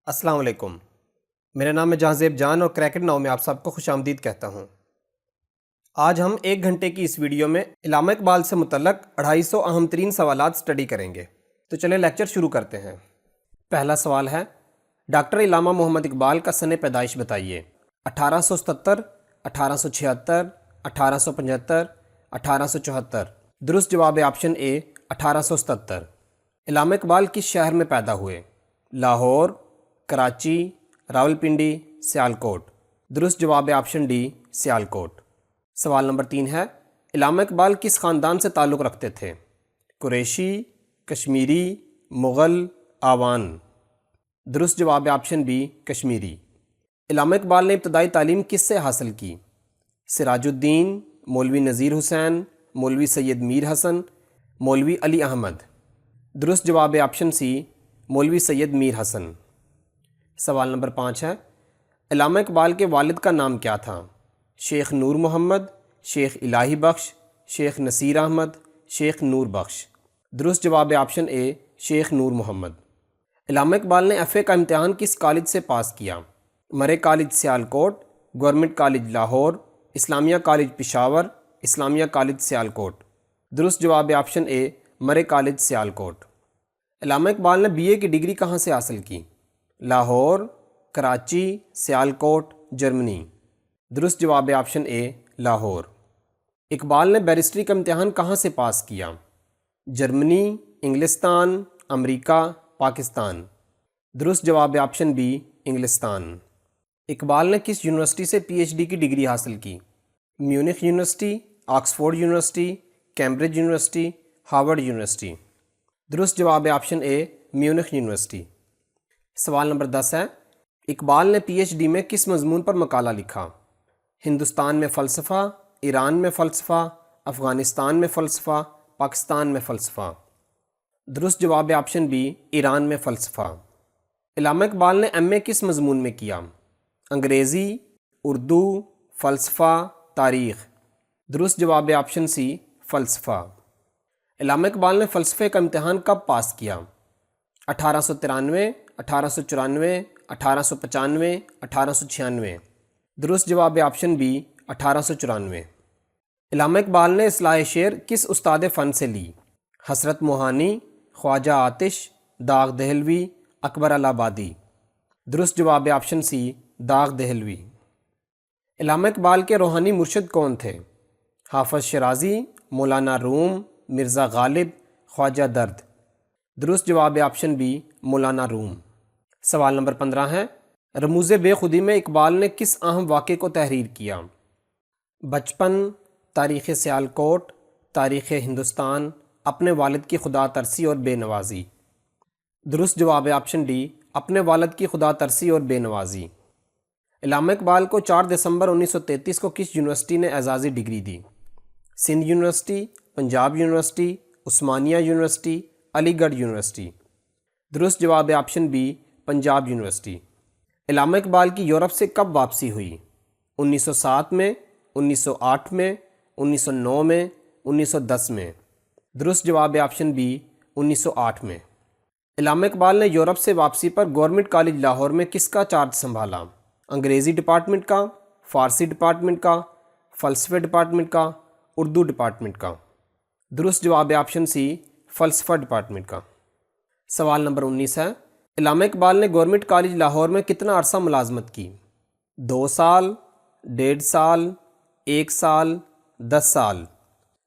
السلام علیکم۔ میرا نام ہے جہانزیب جان اور کریکٹ ناؤ میں آپ سب کو خوش آمدید کہتا ہوں۔ آج ہم 1 گھنٹے کی اس ویڈیو میں علامہ اقبال سے متعلق 250 اہم ترین سوالات سٹڈی کریں گے۔ تو چلیں لیکچر شروع کرتے ہیں۔ پہلا سوال ہے، ڈاکٹر علامہ محمد اقبال کا سن پیدائش بتائیے۔ 1877، 1876، 1875، 1874۔ درست جواب آپشن اے 1877۔ علامہ اقبال کس شہر میں پیدا ہوئے؟ لاہور، کراچی، راولپنڈی، سیالکوٹ۔ درست جواب آپشن ڈی سیالکوٹ۔ سوال نمبر 3 ہے، علامہ اقبال کس خاندان سے تعلق رکھتے تھے؟ قریشی، کشمیری، مغل، آوان۔ درست جواب آپشن بی کشمیری۔ علامہ اقبال نے ابتدائی تعلیم کس سے حاصل کی؟ سراج الدین، مولوی نذیر حسین، مولوی سید میر حسن، مولوی علی احمد۔ درست جواب آپشن سی مولوی سید میر حسن۔ سوال نمبر 5 ہے، علامہ اقبال کے والد کا نام کیا تھا؟ شیخ نور محمد، شیخ الہی بخش، شیخ نصیر احمد، شیخ نور بخش۔ درست جواب آپشن اے شیخ نور محمد۔ علامہ اقبال نے ایف اے کا امتحان کس کالج سے پاس کیا؟ Murray College Sialkot, Government College Lahore, Islamia College Peshawar, Islamia College Sialkot. درست جواب آپشن اے مرے کالج سیالکوٹ۔ علامہ اقبال نے بی اے کی ڈگری کہاں سے حاصل کی؟ لاہور، کراچی، سیالکوٹ، جرمنی۔ درست جواب آپشن اے لاہور۔ اقبال نے بیرسٹری کا امتحان کہاں سے پاس کیا؟ جرمنی، انگلستان، امریکہ، پاکستان۔ درست جواب آپشن بی انگلستان۔ اقبال نے کس یونیورسٹی سے پی ایچ ڈی کی ڈگری حاصل کی؟ Munich university, Oxford university, Cambridge university, Harvard university. درست جواب آپشن اے میونخ یونیورسٹی۔ سوال نمبر 10 ہے، اقبال نے پی ایچ ڈی میں کس مضمون پر مقالہ لکھا؟ ہندوستان میں فلسفہ، ایران میں فلسفہ، افغانستان میں فلسفہ، پاکستان میں فلسفہ۔ درست جواب آپشن بی ایران میں فلسفہ۔ علامہ اقبال نے ایم اے کس مضمون میں کیا؟ انگریزی، اردو، فلسفہ، تاریخ۔ درست جواب آپشن سی فلسفہ۔ علامہ اقبال نے فلسفے کا امتحان کب پاس کیا؟ 1893، 1894، 1895، 1896۔ درست جواب آپشن بی 1894۔ علامہ اقبال نے اصلاح شعر کس استاد فن سے لی؟ حسرت موہانی، خواجہ آتش، داغ دہلوی، اکبر الہٰبادی۔ درست جواب آپشن سی داغ دہلوی۔ علامہ اقبال کے روحانی مرشد کون تھے؟ حافظ شیرازی، مولانا روم، مرزا غالب، خواجہ درد۔ درست جواب آپشن بی مولانا روم۔ سوال نمبر 15 ہے، رموز بے خودی میں اقبال نے کس اہم واقعے کو تحریر کیا؟ بچپن، تاریخ سیالکوٹ، تاریخ ہندوستان، اپنے والد کی خدا ترسی اور بے نوازی۔ درست جواب آپشن ڈی اپنے والد کی خدا ترسی اور بے نوازی۔ علامہ اقبال کو 4 دسمبر 1933 کو کس یونیورسٹی نے اعزازی ڈگری دی؟ Sindh university, Punjab University, Osmania university, علی گڑھ یونیورسٹی۔ درست جواب آپشن بی پنجاب یونیورسٹی۔ علامہ اقبال کی یورپ سے کب واپسی ہوئی؟ 1907 میں، 1908 میں، 1909 میں، 1910 میں۔ درست جواب آپشن بی 1908 میں۔ علامہ اقبال نے یورپ سے واپسی پر گورنمنٹ کالج لاہور میں کس کا چارج سنبھالا؟ انگریزی ڈپارٹمنٹ کا، فارسی ڈپارٹمنٹ کا، فلسفے ڈپارٹمنٹ کا، اردو ڈپارٹمنٹ کا۔ درست جواب آپشن سی فلسفہ ڈپارٹمنٹ کا۔ سوال نمبر 19 ہے، علامہ اقبال نے گورنمنٹ کالج لاہور میں کتنا عرصہ ملازمت کی؟ 2 سال، 1.5 سال، 1 سال، 10 سال۔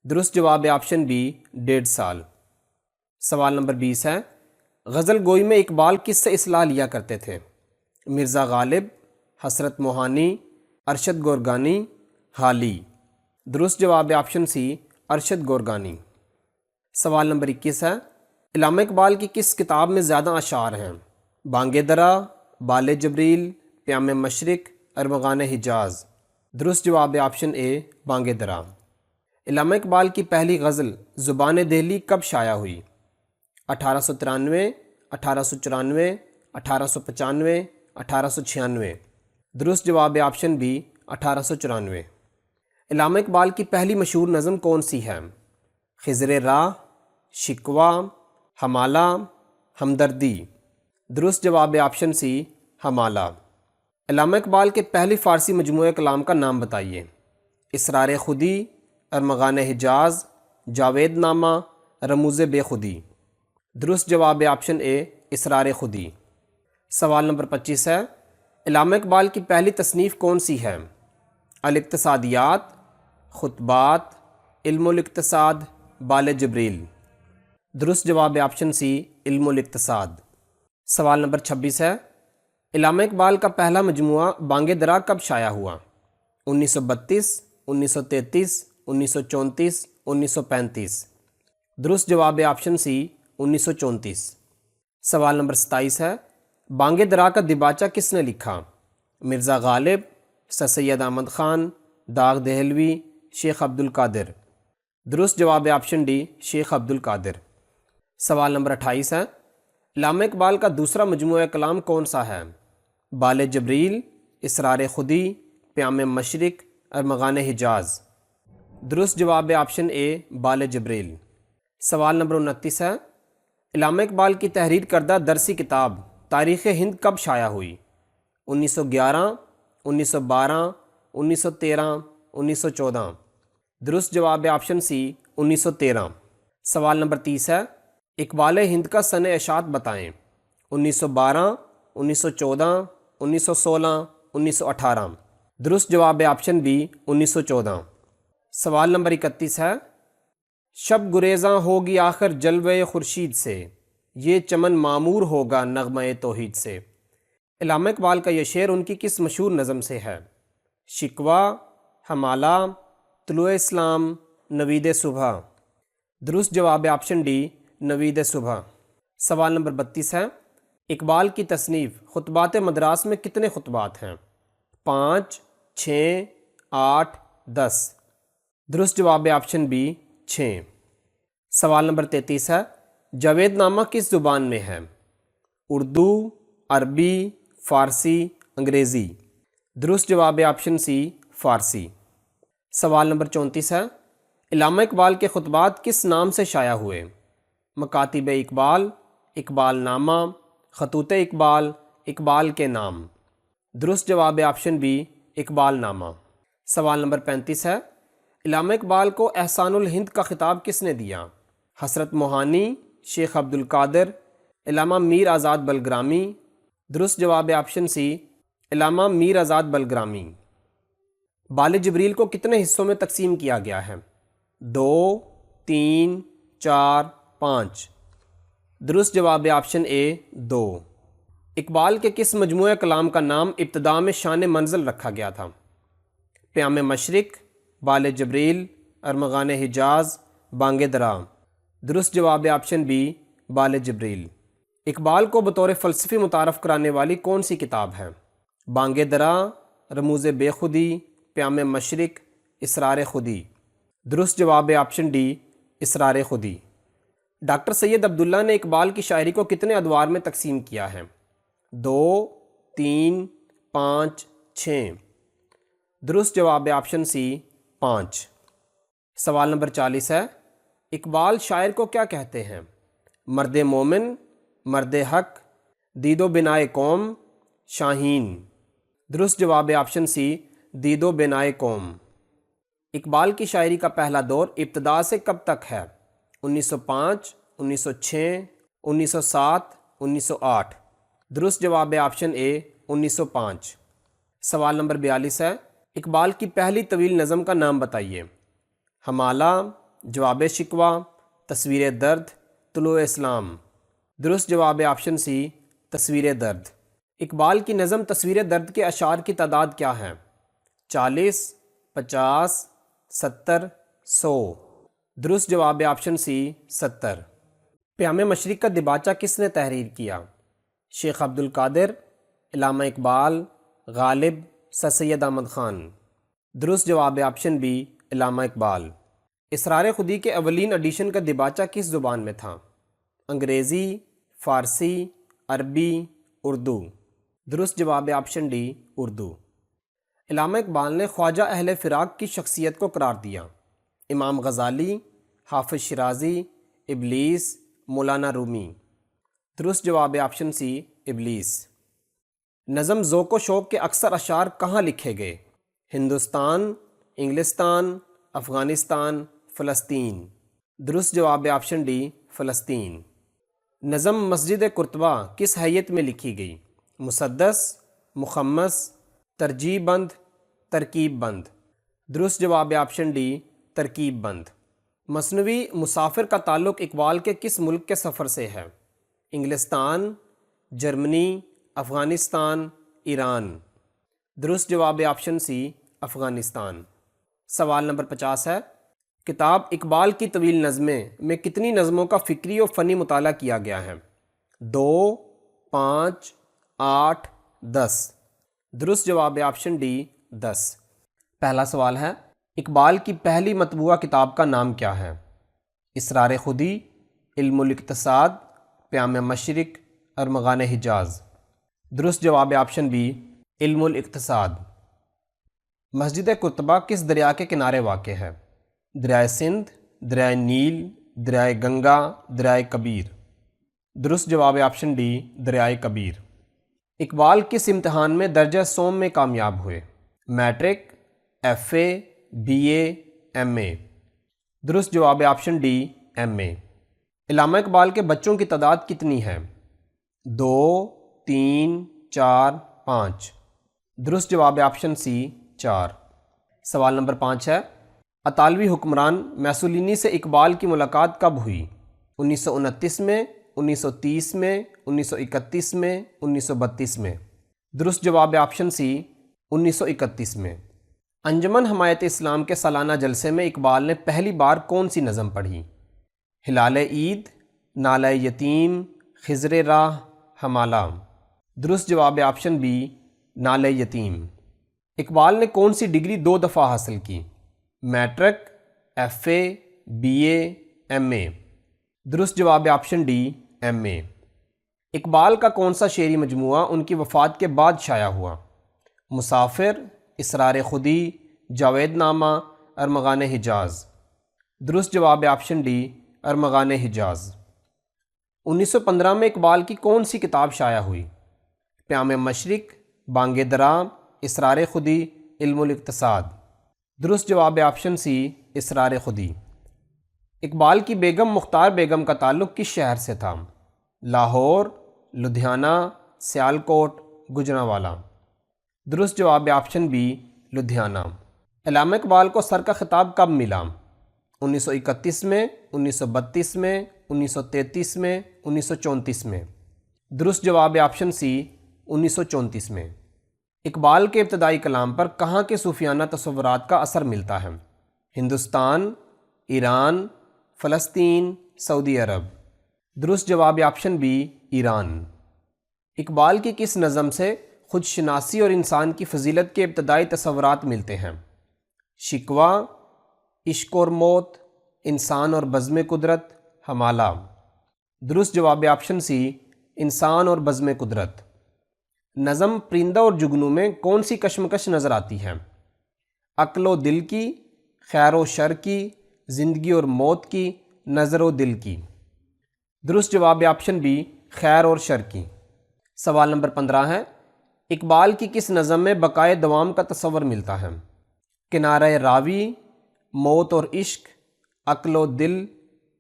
درست جواب آپشن بی 1.5 سال۔ سوال نمبر 20 ہے، غزل گوئی میں اقبال کس سے اصلاح لیا کرتے تھے؟ مرزا غالب، حسرت موہانی، ارشد گورگانی، حالی۔ درست جواب آپشن سی ارشد گورگانی۔ سوال نمبر 21 ہے، علامہ اقبال کی کس کتاب میں زیادہ اشعار ہیں؟ بانگ درا، بال جبریل، پیام مشرق، ارمغان حجاز۔ درست جواب آپشن اے بانگ درا۔ علامہ اقبال کی پہلی غزل زبان دہلی کب شائع ہوئی؟ 1893، 1894، 1895، 1896۔ درست جواب آپشن بی 1894۔ علامہ اقبال کی پہلی مشہور نظم کون سی ہے؟ خضر راہ، شکوہ، حمالہ، ہمدردی۔ درست جواب آپشن سی حمالہ۔ علامہ اقبال کے پہلی فارسی مجموعہ کلام کا نام بتائیے۔ اسرار خودی، ارمغان حجاز، جاوید نامہ، رموز بے خودی۔ درست جواب آپشن اے اسرار خودی۔ سوال نمبر 25 ہے، علامہ اقبال کی پہلی تصنیف کون سی ہے؟ الاقتصادیات، خطبات، علم الاقتصاد، بال جبریل۔ درست جواب آپشن سی علم الاقتصاد۔ سوال نمبر 26 ہے، علامہ اقبال کا پہلا مجموعہ بانگ درا کب شائع ہوا؟ 1932، 1933، 1934، 1935۔ درست جواب آپشن سی 1934۔ سوال نمبر 27 ہے، بانگ درا کا دیباچہ کس نے لکھا؟ مرزا غالب، سر سید احمد خان، داغ دہلوی، شیخ عبد القادر۔ درست جواب آپشن ڈی شیخ عبد القادر۔ سوال نمبر 28 ہے، علامہ اقبال کا دوسرا مجموعہ کلام کون سا ہے؟ بال جبریل، اسرار خودی، پیام مشرق، ارمغان حجاز۔ درست جواب آپشن اے بال جبریل۔ سوال نمبر 29 ہے، علامہ اقبال کی تحریر کردہ درسی کتاب تاریخ ہند کب شائع ہوئی؟ 1911، 1912، 1913، 1914۔ درست جواب آپشن سی 1913۔ سوال نمبر 30 ہے، اقبال ہند کا سن اشاعت بتائیں۔ 1912، 1914، 1916، 1918۔ درست جواب آپشن بی 1914۔ سوال نمبر 31 ہے، شب گریزاں ہوگی آخر جلوہ خورشید سے، یہ چمن معمور ہوگا نغمہ توحید سے۔ علامہ اقبال کا یہ شعر ان کی کس مشہور نظم سے ہے؟ شکوہ، حمالہ، طلوع اسلام، نوید صبح۔ درست جواب آپشن ڈی نوید صبح۔ سوال نمبر 32 ہے، اقبال کی تصنیف خطبات مدراس میں کتنے خطبات ہیں؟ 5، 6، 8، 10۔ درست جواب آپشن بی 6۔ سوال نمبر 33 ہے، جاوید نامہ کس زبان میں ہے؟ اردو، عربی، فارسی، انگریزی۔ درست جواب آپشن سی فارسی۔ سوال نمبر 34 ہے، علامہ اقبال کے خطبات کس نام سے شائع ہوئے؟ مکاتب اقبال، اقبال نامہ، خطوط اقبال، اقبال کے نام۔ درست جواب آپشن بی اقبال نامہ۔ سوال نمبر 35 ہے، علامہ اقبال کو احسان الہند کا خطاب کس نے دیا؟ حسرت موہانی، شیخ عبد القادر، علامہ میر آزاد بلگرامی۔ درست جواب آپشن سی علامہ میر آزاد بلگرامی۔ بال جبریل کو کتنے حصوں میں تقسیم کیا گیا ہے؟ 2، 3، 4، 5۔ درست جواب آپشن اے 2۔ اقبال کے کس مجموعہ کلام کا نام ابتداء میں شان منزل رکھا گیا تھا؟ پیام مشرق، بال جبریل، ارمغان حجاز، بانگ درا۔ درست جواب آپشن بی بال جبریل۔ اقبال کو بطور فلسفی متعارف کرانے والی کون سی کتاب ہے؟ بانگ درا، رموز بے خودی، پیام مشرق، اسرار خودی۔ درست جواب آپشن ڈی اسرار خودی۔ ڈاکٹر سید عبداللہ نے اقبال کی شاعری کو کتنے ادوار میں تقسیم کیا ہے؟ 2، 3، 5، 6۔ درست جواب آپشن سی 5۔ سوال نمبر 40 ہے، اقبال شاعر کو کیا کہتے ہیں؟ مرد مومن، مرد حق، دید و بنائے قوم، شاہین۔ درست جواب آپشن سی دید و بنائے قوم۔ اقبال کی شاعری کا پہلا دور ابتدا سے کب تک ہے؟ 1905، 1906، 1907، 1908۔ درست جواب آپشن اے 1905۔ سوال نمبر 42 ہے، اقبال کی پہلی طویل نظم کا نام بتائیے۔ حمالہ، جواب شکوہ، تصویر درد، طلوع اسلام۔ درست جواب آپشن سی تصویر درد۔ اقبال کی نظم تصویر درد کے اشعار کی تعداد کیا ہے؟ 40، 50، 70، 100۔ درست جواب آپشن سی 70۔ پیام مشرق کا دیباچہ کس نے تحریر کیا؟ شیخ عبد القادر، علامہ اقبال، غالب، سر سید احمد خان۔ درست جواب آپشن بی علامہ اقبال۔ اسرار خودی کے اولین ایڈیشن کا دیباچہ کس زبان میں تھا؟ انگریزی، فارسی، عربی، اردو۔ درست جواب آپشن ڈی اردو۔ علامہ اقبال نے خواجہ اہل فراق کی شخصیت کو قرار دیا۔ امام غزالی، حافظ شیرازی، ابلیس، مولانا رومی۔ درست جواب آپشن سی ابلیس۔ نظم ذوق و شوق کے اکثر اشعار کہاں لکھے گئے؟ ہندوستان، انگلستان، افغانستان، فلسطین۔ درست جواب آپشن ڈی فلسطین۔ نظم مسجد قرطبہ کس حیت میں لکھی گئی؟ مسدس، مخمس، ترجیع بند، ترکیب بند۔ درست جواب آپشن ڈی ترکیب بند۔ مثنوی مسافر کا تعلق اقبال کے کس ملک کے سفر سے ہے؟ انگلستان، جرمنی، افغانستان، ایران۔ درست جواب آپشن سی افغانستان۔ سوال نمبر 50 ہے، کتاب اقبال کی طویل نظمیں میں کتنی نظموں کا فکری و فنی مطالعہ کیا گیا ہے؟ 2، 5، 8، 10۔ درست جواب آپشن ڈی 10۔ پہلا سوال ہے، اقبال کی پہلی مطبوعہ کتاب کا نام کیا ہے؟ اسرار خودی، علم الاقتصاد، پیام مشرق، ارمغان حجاز۔ درست جواب آپشن بی علم الاقتصاد۔ مسجد قرطبہ کس دریا کے کنارے واقع ہے؟ دریائے سندھ، دریائے نیل، دریائے گنگا، دریائے کبیر۔ درست جواب آپشن ڈی دریائے کبیر۔ اقبال کس امتحان میں درجہ سوم میں کامیاب ہوئے؟ Matric, F A, B A, M A. درست جواب آپشن ڈی ایم اے۔ علامہ اقبال کے بچوں کی تعداد کتنی ہے؟ 2، 3، 4، 5۔ درست جواب آپشن سی 4۔ سوال نمبر 5 ہے، اطالوی حکمران میسولینی سے اقبال کی ملاقات کب ہوئی؟ 1929 میں، 1930 میں، 1931 میں، 1932 میں۔ درست جواب آپشن سی 1931 میں۔ انجمن حمایت اسلام کے سالانہ جلسے میں اقبال نے پہلی بار کون سی نظم پڑھی؟ ہلال عید، نالہ یتیم، خضر راہ، حمالہ۔ درست جواب آپشن بی نالہ یتیم۔ اقبال نے کون سی ڈگری 2 دفعہ حاصل کی؟ Matric, F A, B A, M A. درست جواب option D M A. Iqbal کا کون سا شعری مجموعہ ان کی وفات کے بعد شائع ہوا؟ مسافر، اسرار خودی، جاوید نامہ، ارمغان حجاز۔ درست جواب آپشن ڈی ارمغان حجاز۔ 1915 میں اقبال کی کون سی کتاب شائع ہوئی؟ پیام مشرق، بانگ درا، اسرار خودی، علم الاقتصاد۔ درست جواب آپشن سی اسرار خودی۔ اقبال کی بیگم مختار بیگم کا تعلق کس شہر سے تھا؟ لاہور، لدھیانہ، سیالکوٹ، گجرانوالہ۔ درست جواب آپشن بی لدھیانہ۔ علامہ اقبال کو سر کا خطاب کب ملا؟ 1931 میں، 1932 میں، 1933 میں، 1934 میں۔ درست جواب آپشن سی 1934 میں۔ اقبال کے ابتدائی کلام پر کہاں کے صوفیانہ تصورات کا اثر ملتا ہے؟ ہندوستان، ایران، فلسطین، سعودی عرب۔ درست جواب آپشن بی ایران۔ اقبال کی کس نظم سے خود شناسی اور انسان کی فضیلت کے ابتدائی تصورات ملتے ہیں؟ شکوہ، عشق اور موت، انسان اور بزم قدرت، حمالہ۔ درست جواب آپشن سی انسان اور بزم قدرت۔ نظم پرندہ اور جگنو میں کون سی کشمکش نظر آتی ہے؟ عقل و دل کی، خیر و شر کی، زندگی اور موت کی، نظر و دل کی۔ درست جواب آپشن بی خیر اور شر کی۔ سوال نمبر 15 ہے، اقبال کی کس نظم میں بقائے دوام کا تصور ملتا ہے؟ کنارہ راوی، موت اور عشق، عقل و دل،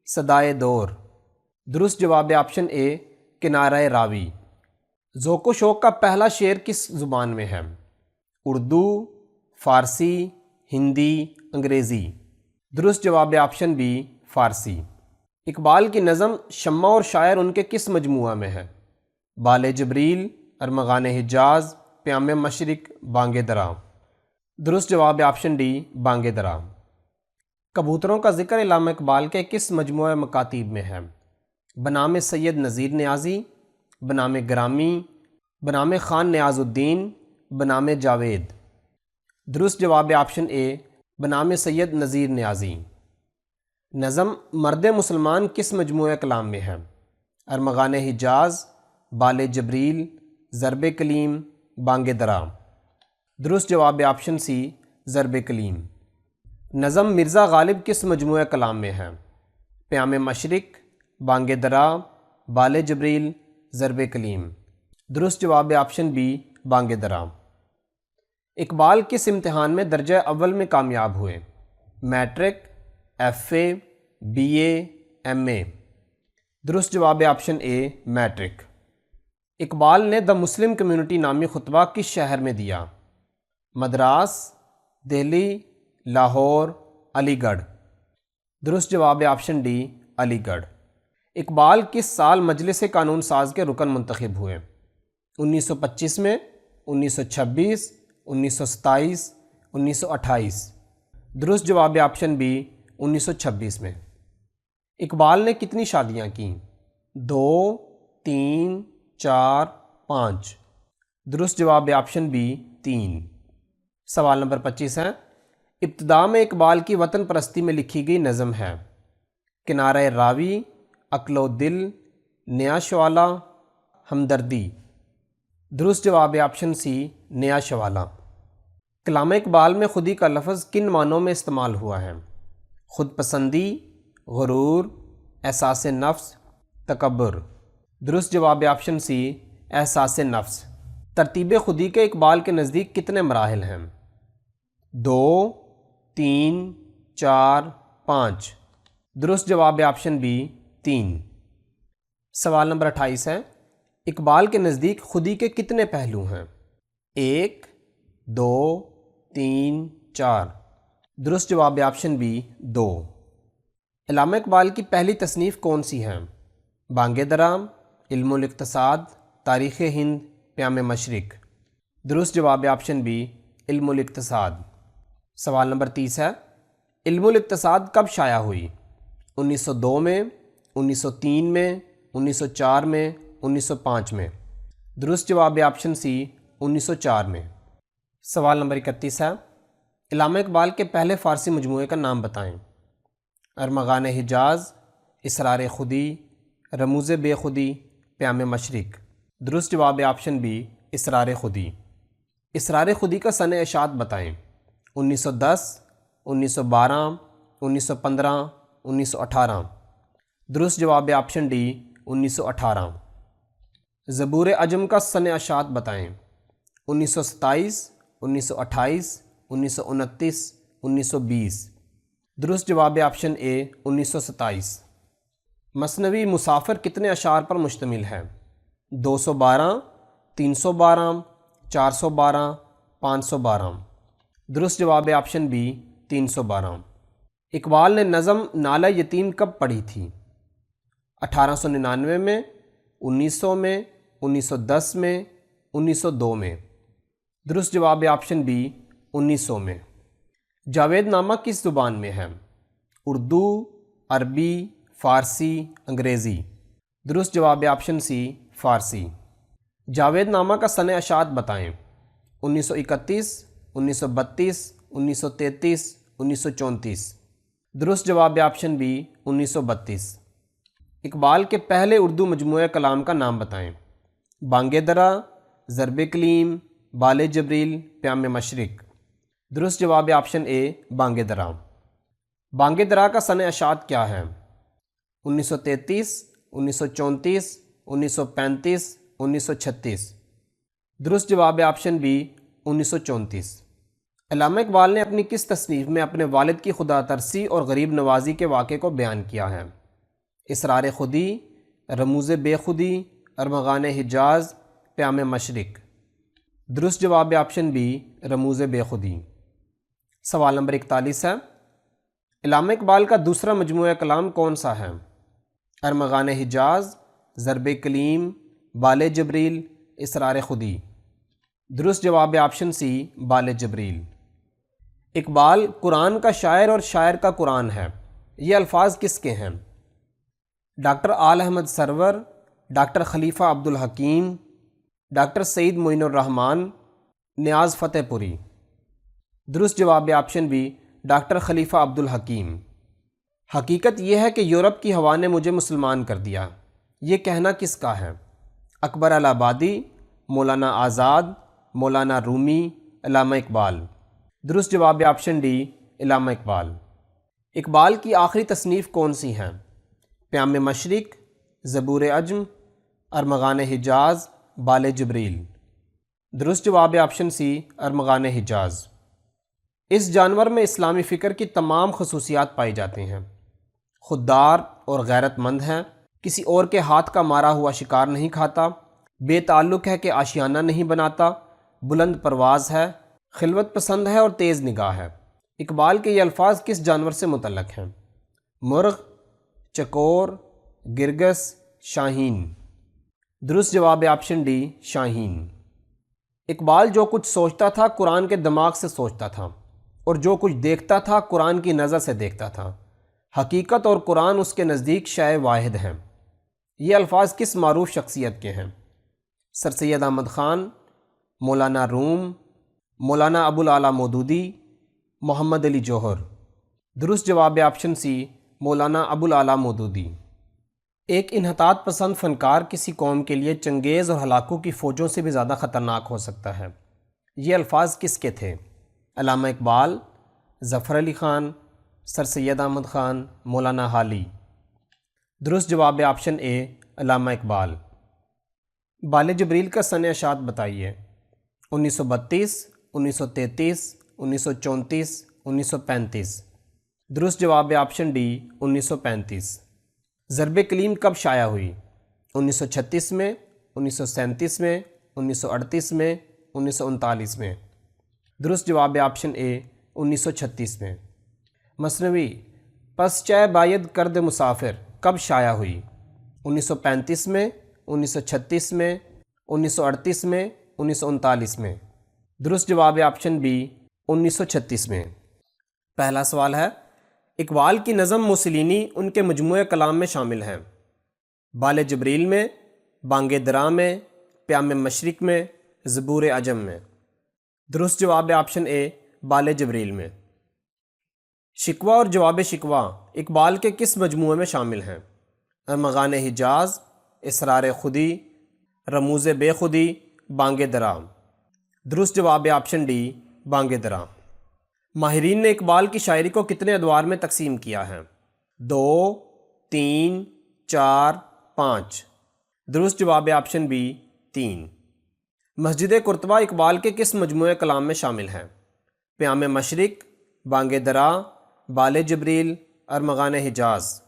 صدائے دور۔ درست جواب آپشن اے کنارہ راوی۔ ذوق و شوق کا پہلا شعر کس زبان میں ہے؟ اردو، فارسی، ہندی، انگریزی۔ درست جواب آپشن بی فارسی۔ اقبال کی نظم شمع اور شاعر ان کے کس مجموعہ میں ہے؟ بال جبریل، ارمغان حجاز، پیام مشرق، بانگ درا۔ درست جواب آپشن ڈی بانگ درا۔ کبوتروں کا ذکر علامہ اقبال کے کس مجموعہ مکاتیب میں ہے؟ بنام سید نذیر نیازی، بنام گرامی، بنام خان نیاز الدین، بنام جاوید۔ درست جواب آپشن اے بنام سید نذیر نیازی۔ نظم مرد مسلمان کس مجموعہ کلام میں ہے؟ ارمغان حجاز، بال جبریل، ضرب کلیم، بانگ درا۔ درست جواب آپشن سی ضرب کلیم۔ نظم مرزا غالب کس مجموعہ کلام میں ہے؟ پیام مشرق، بانگ درا، بال جبریل، ضرب کلیم۔ درست جواب آپشن بی بانگ درا۔ اقبال کس امتحان میں درجہ اول میں کامیاب ہوئے؟ Matric, F A, B A, M A. درست جواب آپشن اے میٹرک۔ اقبال نے دا مسلم کمیونٹی نامی خطبہ کس شہر میں دیا؟ مدراس، دہلی، لاہور، علی گڑھ۔ درست جواب آپشن ڈی علی گڑھ۔ اقبال کس سال مجلس قانون ساز کے رکن منتخب ہوئے؟ 1925 میں، 1926، 1927، 1928۔ درست جواب آپشن بی 1926 میں۔ اقبال نے کتنی شادیاں کیں؟ 2، 3، 4، 5۔ درست جواب آپشن بی 3۔ سوال نمبر 25 ہے، ابتدا میں اقبال کی وطن پرستی میں لکھی گئی نظم ہے؟ کنارہ راوی، عقل و دل، نیا شعلہ، ہمدردی۔ درست جواب آپشن سی نیا شعلہ۔ کلام اقبال میں خودی کا لفظ کن معنوں میں استعمال ہوا ہے؟ خود پسندی، غرور، احساس نفس، تکبر۔ درست جواب آپشن سی احساس نفس۔ ترتیب خودی کے اقبال کے نزدیک کتنے مراحل ہیں؟ 2، 3، 4، 5۔ درست جواب آپشن بی 3۔ سوال نمبر 28 ہے، اقبال کے نزدیک خودی کے کتنے پہلو ہیں؟ 1، 2، 3، 4۔ درست جواب آپشن بی 2۔ علامہ اقبال کی پہلی تصنیف کون سی ہے؟ بانگ درا، علم الاقتصاد، تاریخ ہند، پیام مشرق۔ درست جواب آپشن بی علم الاقتصاد۔ سوال نمبر 30 ہے، علم الاقتصاد کب شائع ہوئی؟ 1902 میں، 1903 میں، 1904 میں، 1905 میں۔ درست جواب آپشن سی 1904 میں۔ سوال نمبر 31 ہے، علامہ اقبال کے پہلے فارسی مجموعے کا نام بتائیں؟ ارمغان حجاز، اسرار خودی، رموز بے خودی، پیام مشرق۔ درست جواب آپشن بی اسرار خودی۔ اسرار خودی کا سن اشاعت بتائیں؟ 1910، 1912، 1915، 1918۔ درست جواب آپشن ڈی 1918۔ زبور عجم کا سن اشاعت بتائیں؟ 1927، 1928، 1929، 1920۔ درست جواب آپشن اے 1927۔ مثنوی مسافر کتنے اشعار پر مشتمل ہے؟ 212، 312، 412، 512۔ درست جواب آپشن بی 312۔ اقبال نے نظم نالہ یتیم کب پڑھی تھی؟ 1899 میں، 1900 میں، 1910 میں، 1902 میں۔ درست جواب آپشن بی 1900 میں۔ جاوید نامہ کس زبان میں ہے؟ اردو، عربی، فارسی، انگریزی۔ درست جواب آپشن سی فارسی۔ جاوید نامہ کا سن اشاعت بتائیں؟ 1931، 1932، 1933، 1934۔ درست جواب آپشن بی 1932۔ اقبال کے پہلے اردو مجموعہ کلام کا نام بتائیں؟ بانگ درا، ضرب کلیم، بال جبریل، پیام مشرق۔ درست جواب آپشن اے بانگ درا۔ بانگ درا کا سن اشاعت کیا ہے؟ 1933، 1934، 1935، 1936۔ درست جواب آپشن بی 1934۔ علامہ اقبال نے اپنی کس تصنیف میں اپنے والد کی خدا ترسی اور غریب نوازی کے واقعے کو بیان کیا ہے؟ اسرار خودی، رموز بے خودی، ارمغان حجاز، پیام مشرق۔ درست جواب آپشن بی رموز بے خودی۔ سوال نمبر 41 ہے، علامہ اقبال کا دوسرا مجموعہ کلام کون سا ہے؟ ارمغان حجاز، ضرب کلیم، بال جبریل، اسرار خودی۔ درست جواب آپشن سی بال جبریل۔ اقبال قرآن کا شاعر اور شاعر کا قرآن ہے، یہ الفاظ کس کے ہیں؟ ڈاکٹر آل احمد سرور، ڈاکٹر خلیفہ عبد الحکیم، ڈاکٹر سعید معین الرحمن، نیاز فتح پوری۔ درست جواب آپشن بی ڈاکٹر خلیفہ عبد الحکیم۔ حقیقت یہ ہے کہ یورپ کی ہوا نے مجھے مسلمان کر دیا، یہ کہنا کس کا ہے؟ اکبر الہ آبادی، مولانا آزاد، مولانا رومی، علامہ اقبال۔ درست جواب آپشن ڈی علامہ اقبال۔ اقبال کی آخری تصنیف کون سی ہیں؟ پیام مشرق، زبور عجم، ارمغان حجاز، بال جبریل۔ درست جواب آپشن سی ارمغان حجاز۔ اس جانور میں اسلامی فکر کی تمام خصوصیات پائی جاتی ہیں۔ خوددار اور غیرت مند ہے، کسی اور کے ہاتھ کا مارا ہوا شکار نہیں کھاتا، بے تعلق ہے کہ آشیانہ نہیں بناتا، بلند پرواز ہے، خلوت پسند ہے اور تیز نگاہ ہے۔ اقبال کے یہ الفاظ کس جانور سے متعلق ہیں؟ مرغ، چکور، گرگس، شاہین۔ درست جواب آپشن ڈی شاہین۔ اقبال جو کچھ سوچتا تھا قرآن کے دماغ سے سوچتا تھا، اور جو کچھ دیکھتا تھا قرآن کی نظر سے دیکھتا تھا۔ حقیقت اور قرآن اس کے نزدیک شے واحد ہیں۔ یہ الفاظ کس معروف شخصیت کے ہیں؟ سر سید احمد خان، مولانا روم، مولانا ابو العلا مودودی، محمد علی جوہر۔ درست جواب آپشن سی مولانا ابو العلا مودودی۔ ایک انحطاط پسند فنکار کسی قوم کے لیے چنگیز اور ہلاکو کی فوجوں سے بھی زیادہ خطرناک ہو سکتا ہے۔ یہ الفاظ کس کے تھے؟ علامہ اقبال، ظفر علی خان، سر سید احمد خان، مولانا حالی۔ درست جواب آپشن اے علامہ اقبال۔ بال جبریل کا سنِ اشاعت بتائیے۔ 1932، 1933، 1934، 1935۔ درست جواب آپشن ڈی 1935۔ ضرب کلیم کب شائع ہوئی؟ 1936 میں، 1937 میں، 1938 میں، 1939 میں۔ درست جواب آپشن اے 1936 میں۔ مثنوی پس چہ باید کرد مسافر کب شائع ہوئی؟ 1935 میں، 1936 میں، 1938 میں، 1939 میں۔ درست جواب آپشن بی 1936 میں۔ پہلا سوال ہے، اقبال کی نظم موسلینی ان کے مجموعہ کلام میں شامل ہیں؟ بال جبریل میں، بانگ درا میں، پیام مشرق میں، زبور عجم میں۔ درست جواب آپشن اے بال جبریل میں۔ شکوہ اور جواب شکوہ اقبال کے کس مجموعے میں شامل ہیں؟ ارمغان حجاز، اسرار خودی، رموز بے خودی، بانگ درا۔ درست جواب آپشن ڈی بانگ درا۔ ماہرین نے اقبال کی شاعری کو کتنے ادوار میں تقسیم کیا ہے؟ 2، 3، 4، 5۔ درست جواب آپشن بی 3۔ مسجد قرطبہ اقبال کے کس مجموعہ کلام میں شامل ہے؟ پیام مشرق، بانگ درا، بال جبریل، ارمغان حجاز۔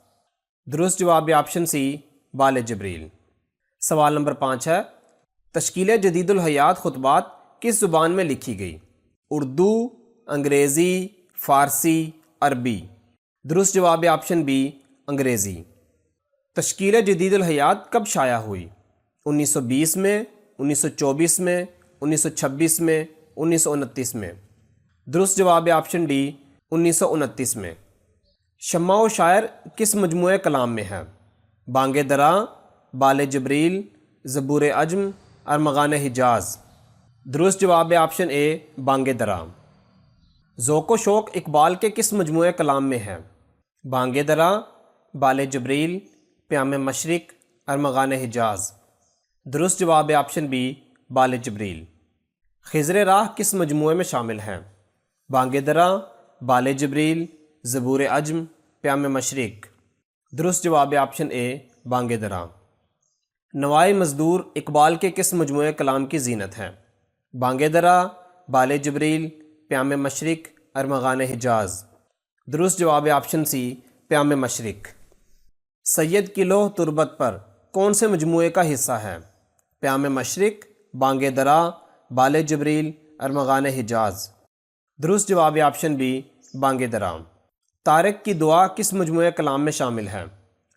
درست جواب آپشن سی بال جبریل۔ سوال نمبر 5 ہے، تشکیل جدید الحیات خطبات کس زبان میں لکھی گئی؟ اردو، انگریزی، فارسی، عربی۔ درست جواب آپشن بی انگریزی۔ تشکیل جدید الحیات کب شائع ہوئی؟ 1920 میں، 1924 میں، 1926 میں، 1929 میں۔ درست جواب آپشن ڈی 1929 میں۔ شمع و شاعر کس مجموعہ کلام میں ہے؟ بانگ درا، بال جبریل، زبور عجم، ارمغان حجاز۔ درست جواب آپشن اے بانگ درا۔ ذوق و شوق اقبال کے کس مجموعہ کلام میں ہے؟ بانگ درا، بال جبریل، پیام مشرق، ارمغان حجاز۔ درست جواب آپشن بی بال جبریل۔ خضر راہ کس مجموعے میں شامل ہیں؟ بانگ درا، بال جبریل، زبور عجم، پیام مشرق۔ درست جواب آپشن اے بانگ درا۔ نوائے مزدور اقبال کے کس مجموعہ کلام کی زینت ہے؟ بانگ درا، بال جبریل، پیام مشرق، ارمغان حجاز۔ درست جواب آپشن سی پیام مشرق۔ سید کی لوح تربت پر کون سے مجموعے کا حصہ ہے؟ پیام مشرق، بانگ درا، بال جبریل، ارمغان حجاز۔ درست جواب آپشن بی بانگ درا۔ طارق کی دعا کس مجموعہ کلام میں شامل ہے؟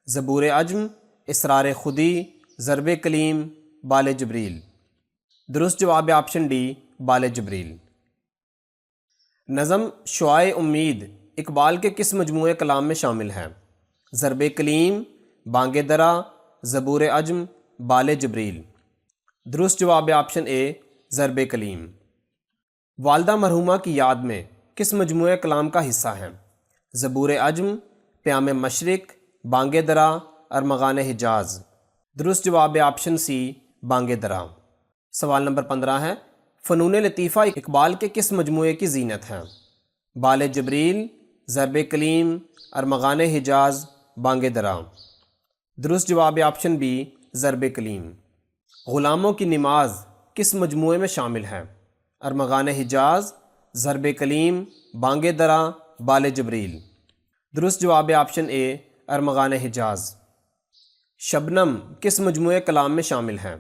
زبور عجم، اسرار خودی، ضرب کلیم، بال جبریل۔ درست جواب آپشن ڈی بال جبریل۔ نظم شعاع امید اقبال کے کس مجموعہ کلام میں شامل ہے؟ ضرب کلیم، بانگ درا، زبور عجم، بال جبریل۔ درست جواب آپشن اے ضرب کلیم۔ والدہ مرحومہ کی یاد میں کس مجموعہ کلام کا حصہ ہے؟ زبور عجم، پیام مشرق، بانگ درا، ارمغان حجاز۔ درست جواب آپشن سی بانگ درا۔ سوال نمبر 15 ہے، فنون لطیفہ اقبال کے کس مجموعے کی زینت ہے؟ بال جبریل، ضرب کلیم، ارمغان حجاز، بانگ درا۔ درست جواب آپشن بی ضرب کلیم۔ غلاموں کی نماز کس مجموعے میں شامل ہے؟ ارمغان حجاز، ضرب کلیم، بانگ درا، بال جبریل۔ درست جواب آپشن اے ارمغان حجاز۔ شبنم کس مجموعے کلام میں شامل ہے؟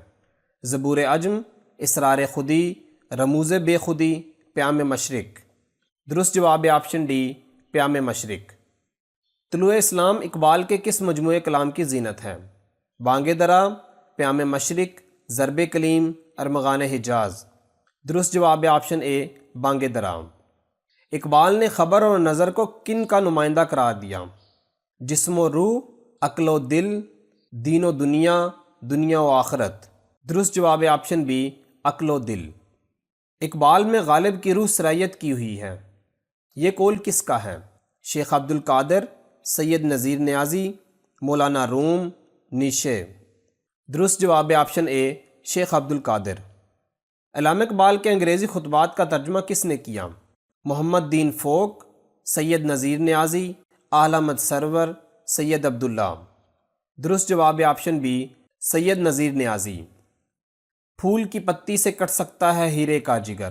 زبور عجم، اسرار خودی، رموز بے خودی، پیام مشرق۔ درست جواب آپشن ڈی پیام مشرق۔ طلوع اسلام اقبال کے کس مجموعے کلام کی زینت ہے؟ بانگ درا، پیام مشرق، ضرب کلیم، ارمغان حجاز۔ درست جواب آپشن اے بانگ درا۔ اقبال نے خبر اور نظر کو کن کا نمائندہ قرار دیا؟ جسم و روح، عقل و دل، دین و دنیا، دنیا و آخرت۔ درست جواب آپشن بی عقل و دل۔ اقبال میں غالب کی روح سرایت کی ہوئی ہے، یہ قول کس کا ہے؟ شیخ عبد القادر، سید نذیر نیازی، مولانا روم، نیشے۔ درست جواب آپشن اے شیخ عبد القادر۔ علامہ اقبال کے انگریزی خطبات کا ترجمہ کس نے کیا؟ محمد دین فوک، سید نذیر نیازی، آل احمد سرور، سید عبداللہ۔ درست جواب آپشن بی سید نذیر نیازی۔ پھول کی پتی سے کٹ سکتا ہے ہیرے کا جگر،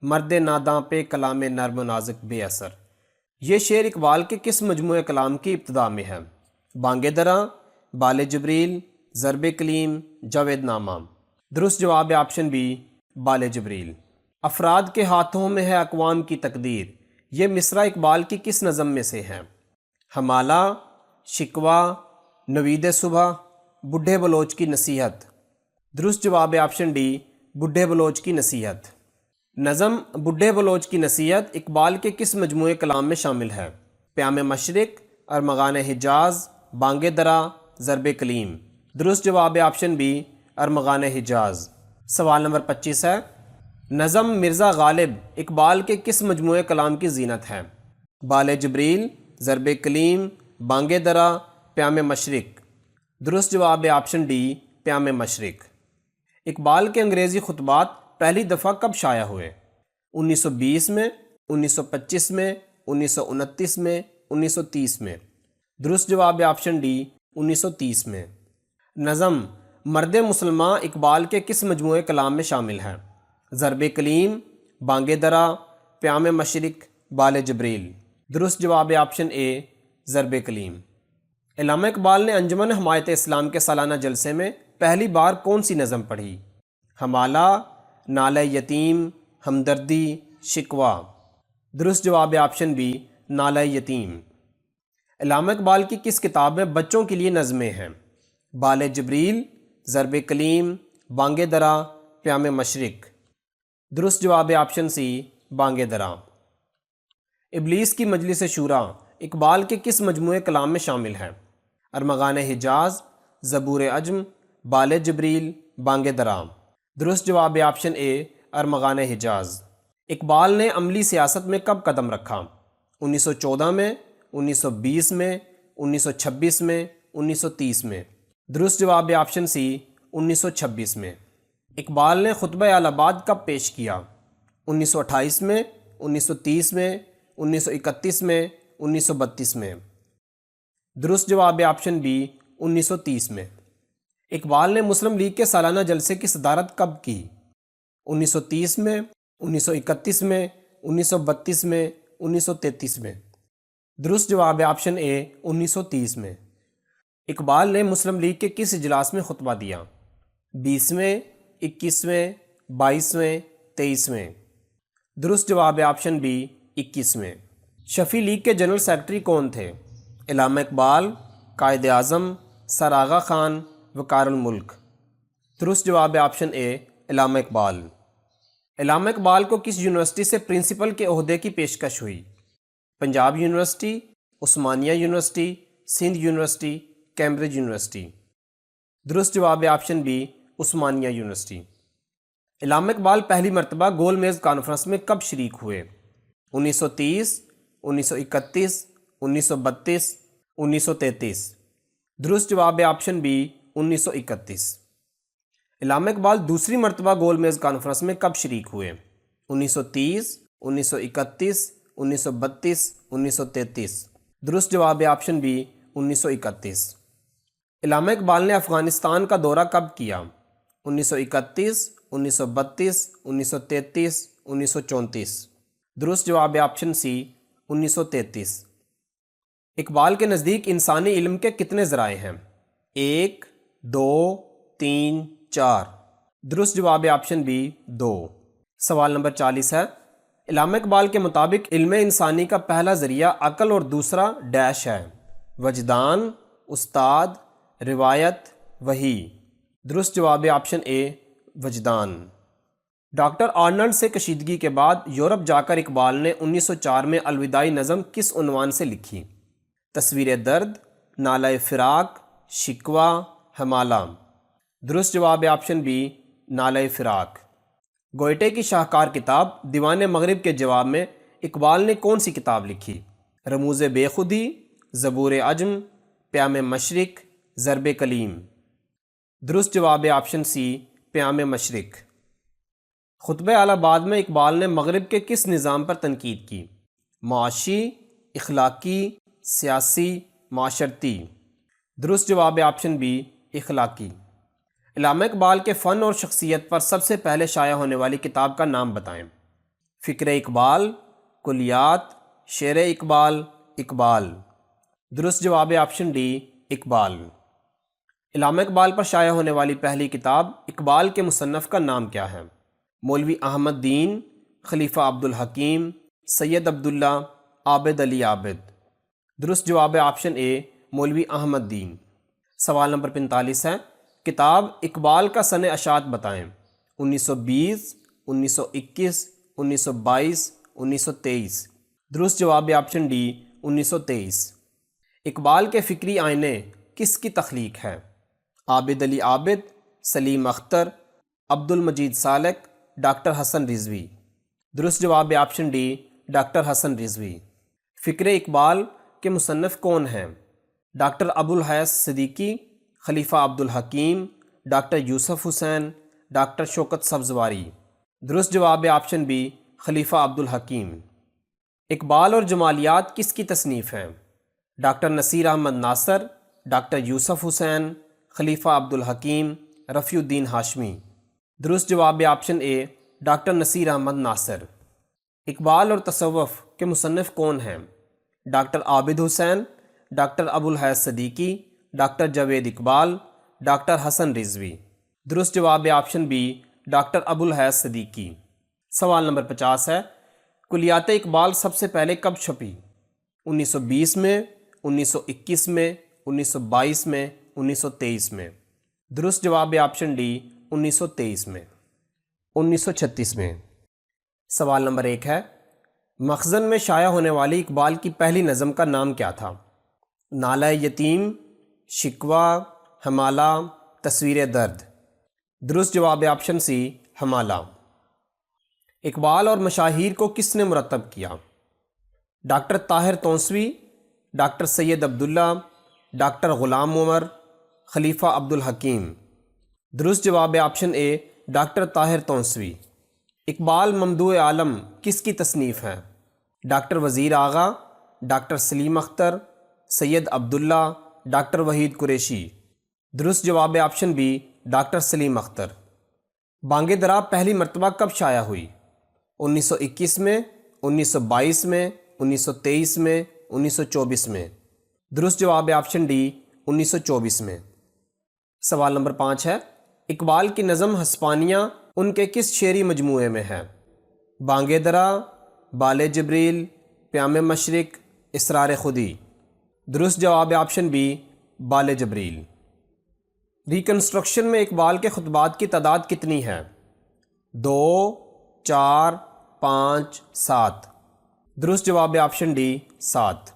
مرد ناداں پہ کلام نرم و نازک بے اثر۔ یہ شعر اقبال کے کس مجموعہ کلام کی ابتدا میں ہے؟ بانگ درا، بال جبریل، ضرب کلیم، جاوید نامہ۔ درست جواب آپشن بی بال جبریل۔ افراد کے ہاتھوں میں ہے اقوام کی تقدیر، یہ مصرع اقبال کی کس نظم میں سے ہے؟ حمالہ، شکوہ، نوید صبح، بڈھے بلوچ کی نصیحت۔ درست جواب آپشن ڈی بڈھے بلوچ کی نصیحت۔ نظم بڈھے بلوچ کی نصیحت اقبال کے کس مجموعے کلام میں شامل ہے؟ پیام مشرق، ارمغان حجاز، بانگ درا، ضرب کلیم۔ درست جواب آپشن بی ارمغان حجاز۔ سوال نمبر 25 ہے، نظم مرزا غالب اقبال کے کس مجموعے کلام کی زینت ہے؟ بال جبریل، ضرب کلیم، بانگ درا، پیام مشرق۔ درست جواب آپشن ڈی پیام مشرق۔ اقبال کے انگریزی خطبات پہلی دفعہ کب شائع ہوئے؟ 1920 میں، 1925 میں، 1929 میں، 1930 میں۔ درست جواب آپشن ڈی 1930 میں۔ نظم مرد مسلماں اقبال کے کس مجموعے کلام میں شامل ہے؟ ضرب کلیم، بانگ درا، پیام مشرق، بال جبریل۔ درست جواب آپشن اے ضرب کلیم۔ علامہ اقبال نے انجمن حمایت اسلام کے سالانہ جلسے میں پہلی بار کون سی نظم پڑھی؟ حمالہ، نالہ یتیم، ہمدردی، شکوہ۔ درست جواب آپشن بی نالہ یتیم۔ علامہ اقبال کی کس کتاب میں بچوں کے لیے نظمیں ہیں؟ بال جبریل، ضرب کلیم، بانگ درا، پیام مشرق۔ درست جواب آپشن سی بانگ درا۔ ابلیس کی مجلس شورا اقبال کے کس مجموعے کلام میں شامل ہے؟ ارمغان حجاز، زبور عجم، بال جبریل، بانگ درا۔ درست جواب آپشن اے ارمغان حجاز۔ اقبال نے عملی سیاست میں کب قدم رکھا؟ 1914 میں، 1920 میں، 1926 میں، 1930 میں۔ درست جواب آپشن سی 1926 میں۔ اقبال نے خطبہ اہل آباد کب پیش کیا؟ 1928 میں، 1930 میں، 1931 میں، 1932 میں۔ درست جواب آپشن بی 1930 میں۔ اقبال نے مسلم لیگ کے سالانہ جلسے کی صدارت کب کی؟ 1930 میں، 1931 میں، 1932 میں، 1933 میں۔ درست جواب آپشن اے 1930 میں۔ اقبال نے مسلم لیگ کے کس اجلاس میں خطبہ دیا؟ 20ویں، 21ویں، 22ویں، 23ویں۔ درست جواب آپشن بی 21ویں۔ شفیع لیگ کے جنرل سیکرٹری کون تھے؟ علامہ اقبال، قائد اعظم، سر آغا خان، وقار الملک۔ درست جواب آپشن اے علامہ اقبال۔ علامہ اقبال کو کس یونیورسٹی سے پرنسپل کے عہدے کی پیشکش ہوئی؟ Punjab University, Osmania University, Sindh University, Cambridge University. درست جواب آپشن بی عثمانیہ یونیورسٹی۔ علامہ اقبال پہلی مرتبہ گول میز کانفرنس میں کب شریک ہوئے؟ 1930، 1931، 1932، 1933۔ درست جواب آپشن بی 1931۔ علامہ اقبال دوسری مرتبہ گول میز کانفرنس میں کب شریک ہوئے؟ 1930، 1931، 1932، 1933۔ درست جواب آپشن بی 1931۔ علامہ اقبال نے افغانستان کا دورہ کب کیا؟ 1931, 1932, 1933, 1934۔ درست جواب آپشن سی 1933۔ اقبال کے نزدیک انسانی علم کے کتنے ذرائع ہیں؟ 1، 2، 3، 4۔ درست جواب آپشن بی 2۔ سوال نمبر 40 ہے، علامہ اقبال کے مطابق علم انسانی کا پہلا ذریعہ عقل اور دوسرا ڈیش ہے؟ وجدان، استاد، روایت، وحی۔ درست جواب آپشن اے وجدان۔ ڈاکٹر آرنلڈ سے کشیدگی کے بعد یورپ جا کر اقبال نے 1904 میں الوداعی نظم کس عنوان سے لکھی؟ تصویر درد، نالہ فراق، شکوہ، حمالہ۔ درست جواب آپشن بی نالہ فراق۔ گوئٹے کی شاہکار کتاب دیوان مغرب کے جواب میں اقبال نے کون سی کتاب لکھی؟ رموز بے خودی، زبور عجم، پیام مشرق، ضرب کلیم۔ درست جواب آپشن سی پیام مشرق۔ خطبہ اعلی آباد میں اقبال نے مغرب کے کس نظام پر تنقید کی؟ معاشی، اخلاقی، سیاسی، معاشرتی۔ درست جواب آپشن بی اخلاقی۔ علامہ اقبال کے فن اور شخصیت پر سب سے پہلے شائع ہونے والی کتاب کا نام بتائیں۔ فکر اقبال، کلیات، شعر اقبال، اقبال۔ درست جواب آپشن ڈی اقبال۔ علامہ اقبال پر شائع ہونے والی پہلی کتاب اقبال کے مصنف کا نام کیا ہے؟ مولوی احمد دین، خلیفہ عبدالحکیم، سید عبداللہ، عابد علی عابد۔ درست جواب آپشن اے مولوی احمد دین۔ سوال نمبر 45 ہے، کتاب اقبال کا سن اشاعت بتائیں۔ 1920، 1921، 1922، 1923۔ درست جواب آپشن ڈی 1923۔ اقبال کے فکری آئینے کس کی تخلیق ہے؟ عابد علی عابد، سلیم اختر، عبد المجید سالک، ڈاکٹر حسن رضوی۔ درست جواب آپشن ڈی ڈاکٹر حسن رضوی۔ فکر اقبال کے مصنف کون ہیں؟ ڈاکٹر ابو الحیث صدیقی، خلیفہ عبدالحکیم، ڈاکٹر یوسف حسین، ڈاکٹر شوکت سبزواری۔ درست جواب آپشن بی خلیفہ عبدالحکیم۔ اقبال اور جمالیات کس کی تصنیف ہیں؟ ڈاکٹر نصیر احمد ناصر، ڈاکٹر یوسف حسین، خلیفہ عبدالحکیم، رفیع الدین ہاشمی۔ درست جواب option A doctor Naseer Ahmad ناصر۔ اقبال اور تصوف کے مصنف کون ہیں؟ ڈاکٹر عابد حسین، ڈاکٹر ابو الحیث صدیقی، ڈاکٹر جاوید اقبال، ڈاکٹر حسن رضوی۔ درست جواب آپشن بی ڈاکٹر ابو الحیث صدیقی۔ سوال نمبر 50 ہے، کلیات اقبال سب سے پہلے کب چھپی؟ 1920 میں، 1921 میں، 1922 میں، 1923 میں۔ درست جواب آپشن ڈی 1923 میں۔ 1936 میں۔ سوال نمبر 1 ہے، مخزن میں شائع ہونے والی اقبال کی پہلی نظم کا نام کیا تھا؟ نالہ یتیم، شکوہ، حمالہ، تصویر درد۔ درست جواب آپشن سی حمالہ۔ اقبال اور مشاہیر کو کس نے مرتب کیا؟ ڈاکٹر طاہر تونسوی، ڈاکٹر سید عبداللہ، ڈاکٹر غلام عمر، خلیفہ عبدالحکیم۔ درست جواب option A doctor Tahir Taunsvi. Iqbal ممدوح عالم کس کی تصنیف ہے؟ ڈاکٹر وزیر آغا، ڈاکٹر سلیم اختر، سید عبداللہ، ڈاکٹر وحید قریشی۔ درست جواب option B doctor Saleem Akhtar. Bang Dara پہلی مرتبہ کب شائع ہوئی؟ 1921 میں، 1922 میں، 1923 میں، 1924 میں۔ درست جواب آپشن ڈی 1924 میں۔ سوال نمبر 5 ہے، اقبال کی نظم ہسپانیہ ان کے کس شعری مجموعے میں ہے؟ بانگ درا، بال جبریل، پیام مشرق، اسرار خودی۔ درست جواب option be ball Jibril. Reconstruction میں اقبال کے خطبات کی تعداد کتنی ہے؟ 2، 4، 5، 7۔ درست جواب آپشن ڈی 7۔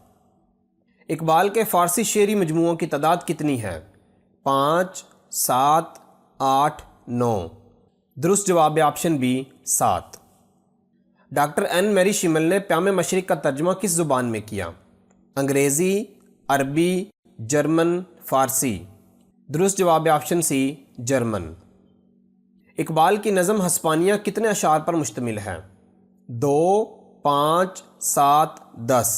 اقبال کے فارسی شعری مجموعوں کی تعداد کتنی ہے؟ 5، 7، 8، 9۔ درست جواب آپشن بی 7۔ ڈاکٹر این میری شمل نے پیام مشرق کا ترجمہ کس زبان میں کیا؟ انگریزی، عربی، جرمن، فارسی۔ درست جواب آپشن سی جرمن۔ اقبال کی نظم ہسپانیہ کتنے اشعار پر مشتمل ہے؟ 2، 5، 7، 10۔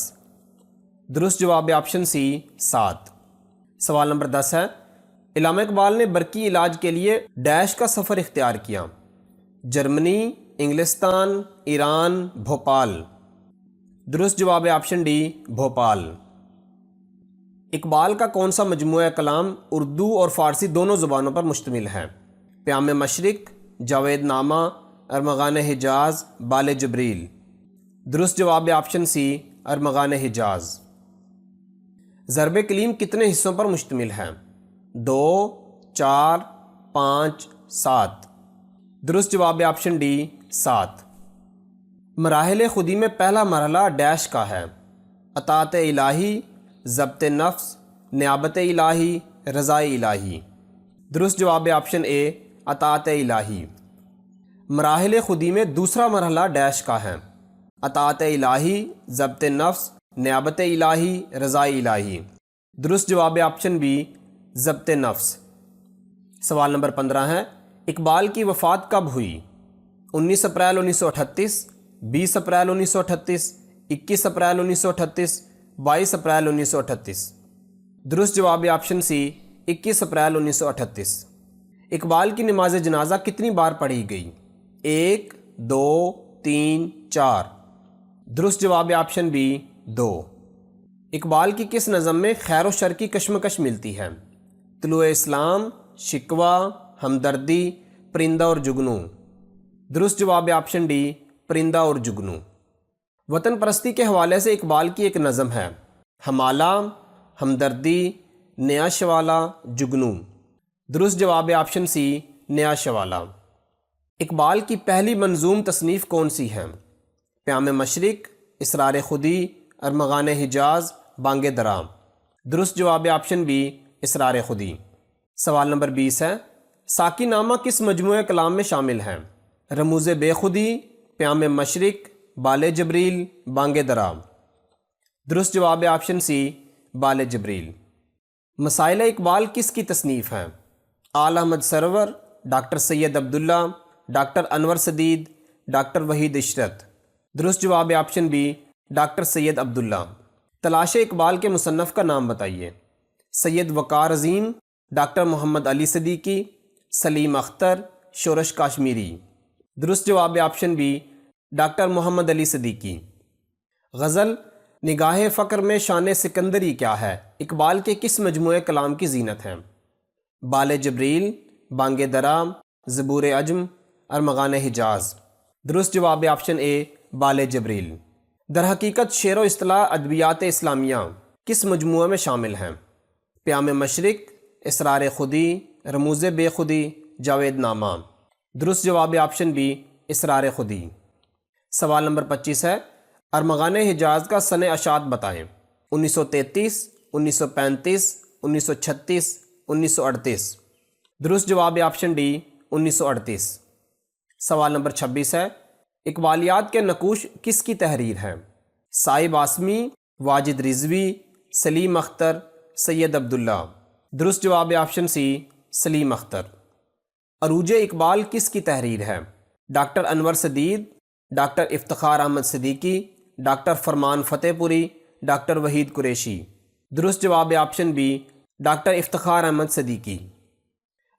درست جواب آپشن سی 7۔ سوال نمبر 10 ہے، علامہ اقبال نے برقی علاج کے لیے ڈیش کا سفر اختیار کیا؟ جرمنی، انگلستان، ایران، بھوپال۔ درست جواب ہے آپشن ڈی، بھوپال۔ اقبال کا کون سا مجموعہ کلام اردو اور فارسی دونوں زبانوں پر مشتمل ہے؟ پیام مشرق، جاوید نامہ، ارمغان حجاز، بال جبریل۔ درست جواب ہے آپشن سی، ارمغان حجاز۔ ضرب کلیم کتنے حصوں پر مشتمل ہے؟ 2، 4، 5، 7۔ درست جواب ہے آپشن ڈی، 7۔ مراحل خودی میں پہلا مرحلہ ڈیش کا ہے؟ اطاعت الہی، ضبط نفس، نیابت الہی، رضا الہی۔ درست جواب ہے آپشن اے، اطاعت الہی۔ مراحل خودی میں دوسرا مرحلہ ڈیش کا ہے؟ اطاعت الہی، ضبط نفس، نیابت الہی، رضا الہی۔ درست جواب ہے آپشن بی، ضبط نفس۔ سوال نمبر 15 ہے، اقبال کی وفات کب ہوئی؟ 19 اپریل 1938، 20 اپریل 1938، 21 اپریل 1938، 22 اپریل 1938۔ درست جواب ہے آپشن سی، 21 اپریل 1938۔ اقبال کی نماز جنازہ کتنی بار پڑھی گئی؟ 1، 2، 3، 4۔ درست جواب ہے آپشن بی، 2۔ اقبال کی کس نظم میں خیر و شر کی کشمکش ملتی ہے؟ طلوع اسلام، شکوہ، ہمدردی، پرندہ اور جگنو۔ درست جواب ہے آپشن ڈی، پرندہ اور جگنو۔ وطن پرستی کے حوالے سے اقبال کی ایک نظم ہے، ہمالہ، ہمدردی، نیا شوالا، جگنو۔ درست جواب ہے آپشن سی، نیا شوالا۔ اقبال کی پہلی منظوم تصنیف کون سی ہے؟ پیام مشرق، اسرار خودی، ارمغان حجاز، بانگ درا۔ درست جواب ہے آپشن بی، اسرار خودی۔ سوال نمبر 20 ہے، ساقی نامہ کس مجموعہ کلام میں شامل ہے؟ رموز بے خودی، پیام مشرق، بال جبریل، بانگ درا۔ درست جواب ہے آپشن سی، بال جبریل۔ مسائل اقبال کس کی تصنیف ہے؟ آل احمد سرور، ڈاکٹر سید عبداللہ، ڈاکٹر انور سدید، ڈاکٹر وحید عشرت۔ درست جواب ہے آپشن بی، ڈاکٹر سید عبداللہ۔ تلاش اقبال کے مصنف کا نام بتائیے۔ سید وقار عظیم، ڈاکٹر محمد علی صدیقی، سلیم اختر، شورش کاشمیری۔ درست جواب ہے آپشن بی، ڈاکٹر محمد علی صدیقی۔ غزل نگاہ فقر میں شان سکندری کیا ہے اقبال کے کس مجموعہ کلام کی زینت ہے؟ بال جبریل، بانگ درا، زبور عجم، ارمغان حجاز۔ درست جواب ہے آپشن اے، بال جبریل۔ در حقیقت شعر و اصطلاح ادبیات اسلامیہ کس مجموعہ میں شامل ہیں؟ پیام مشرق، اسرار خودی، رموز بے خودی، جاوید نامہ۔ درست جواب ہے آپشن بی، اسرار خودی۔ سوال نمبر 25 ہے، ارمغان حجاز کا سن اشاعت بتائیں۔ 1933، 1935، 1936، 1938۔ درست جواب ہے آپشن ڈی، 1938۔ سوال نمبر 26 ہے، اقبالیات کے نقوش کس کی تحریر ہے؟ صائب آسمی، واجد رضوی، سلیم اختر، سید عبداللہ۔ درست جواب ہے آپشن سی، سلیم اختر۔ عروج اقبال کس کی تحریر ہے؟ Doctor Anwar Sadeed, doctor Iftikhar Ahmad Siddiqui, doctor Farman Fatehpuri, doctor Waheed Qureshi. درست جواب ہے option B, doctor Iftikhar Ahmad Siddiqui.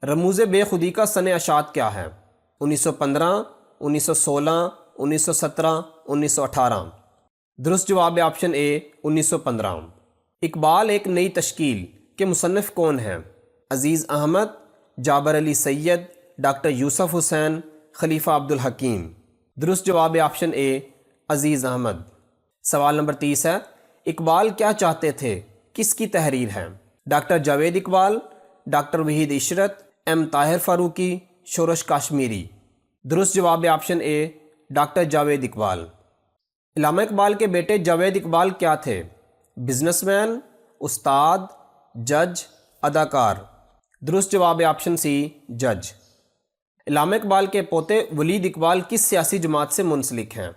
Rumuz Bekhudi کا سن اشاعت کیا ہے؟ 1915، 1916، 1917، 1918۔ درست جواب ہے آپشن اے، 1915۔ اقبال ایک نئی تشکیل کے مصنف کون ہیں؟ عزیز احمد، جابر علی سید، ڈاکٹر یوسف حسین، خلیفہ عبدالحکیم۔ درست جواب ہے آپشن اے، عزیز احمد۔ سوال نمبر 30 ہے، اقبال کیا چاہتے تھے کس کی تحریر ہے؟ ڈاکٹر جاوید اقبال، ڈاکٹر وحید عشرت، ایم طاہر فاروقی، شورش کاشمیری۔ درست جواب ہے option A, doctor Javed Iqbal. علامہ اقبال کے بیٹے جاوید اقبال کیا تھے؟ بزنس مین، استاد، جج، اداکار۔ درست جواب ہے آپشن سی، جج۔ علامہ اقبال کے پوتے ولید اقبال کس سیاسی جماعت سے منسلک ہیں؟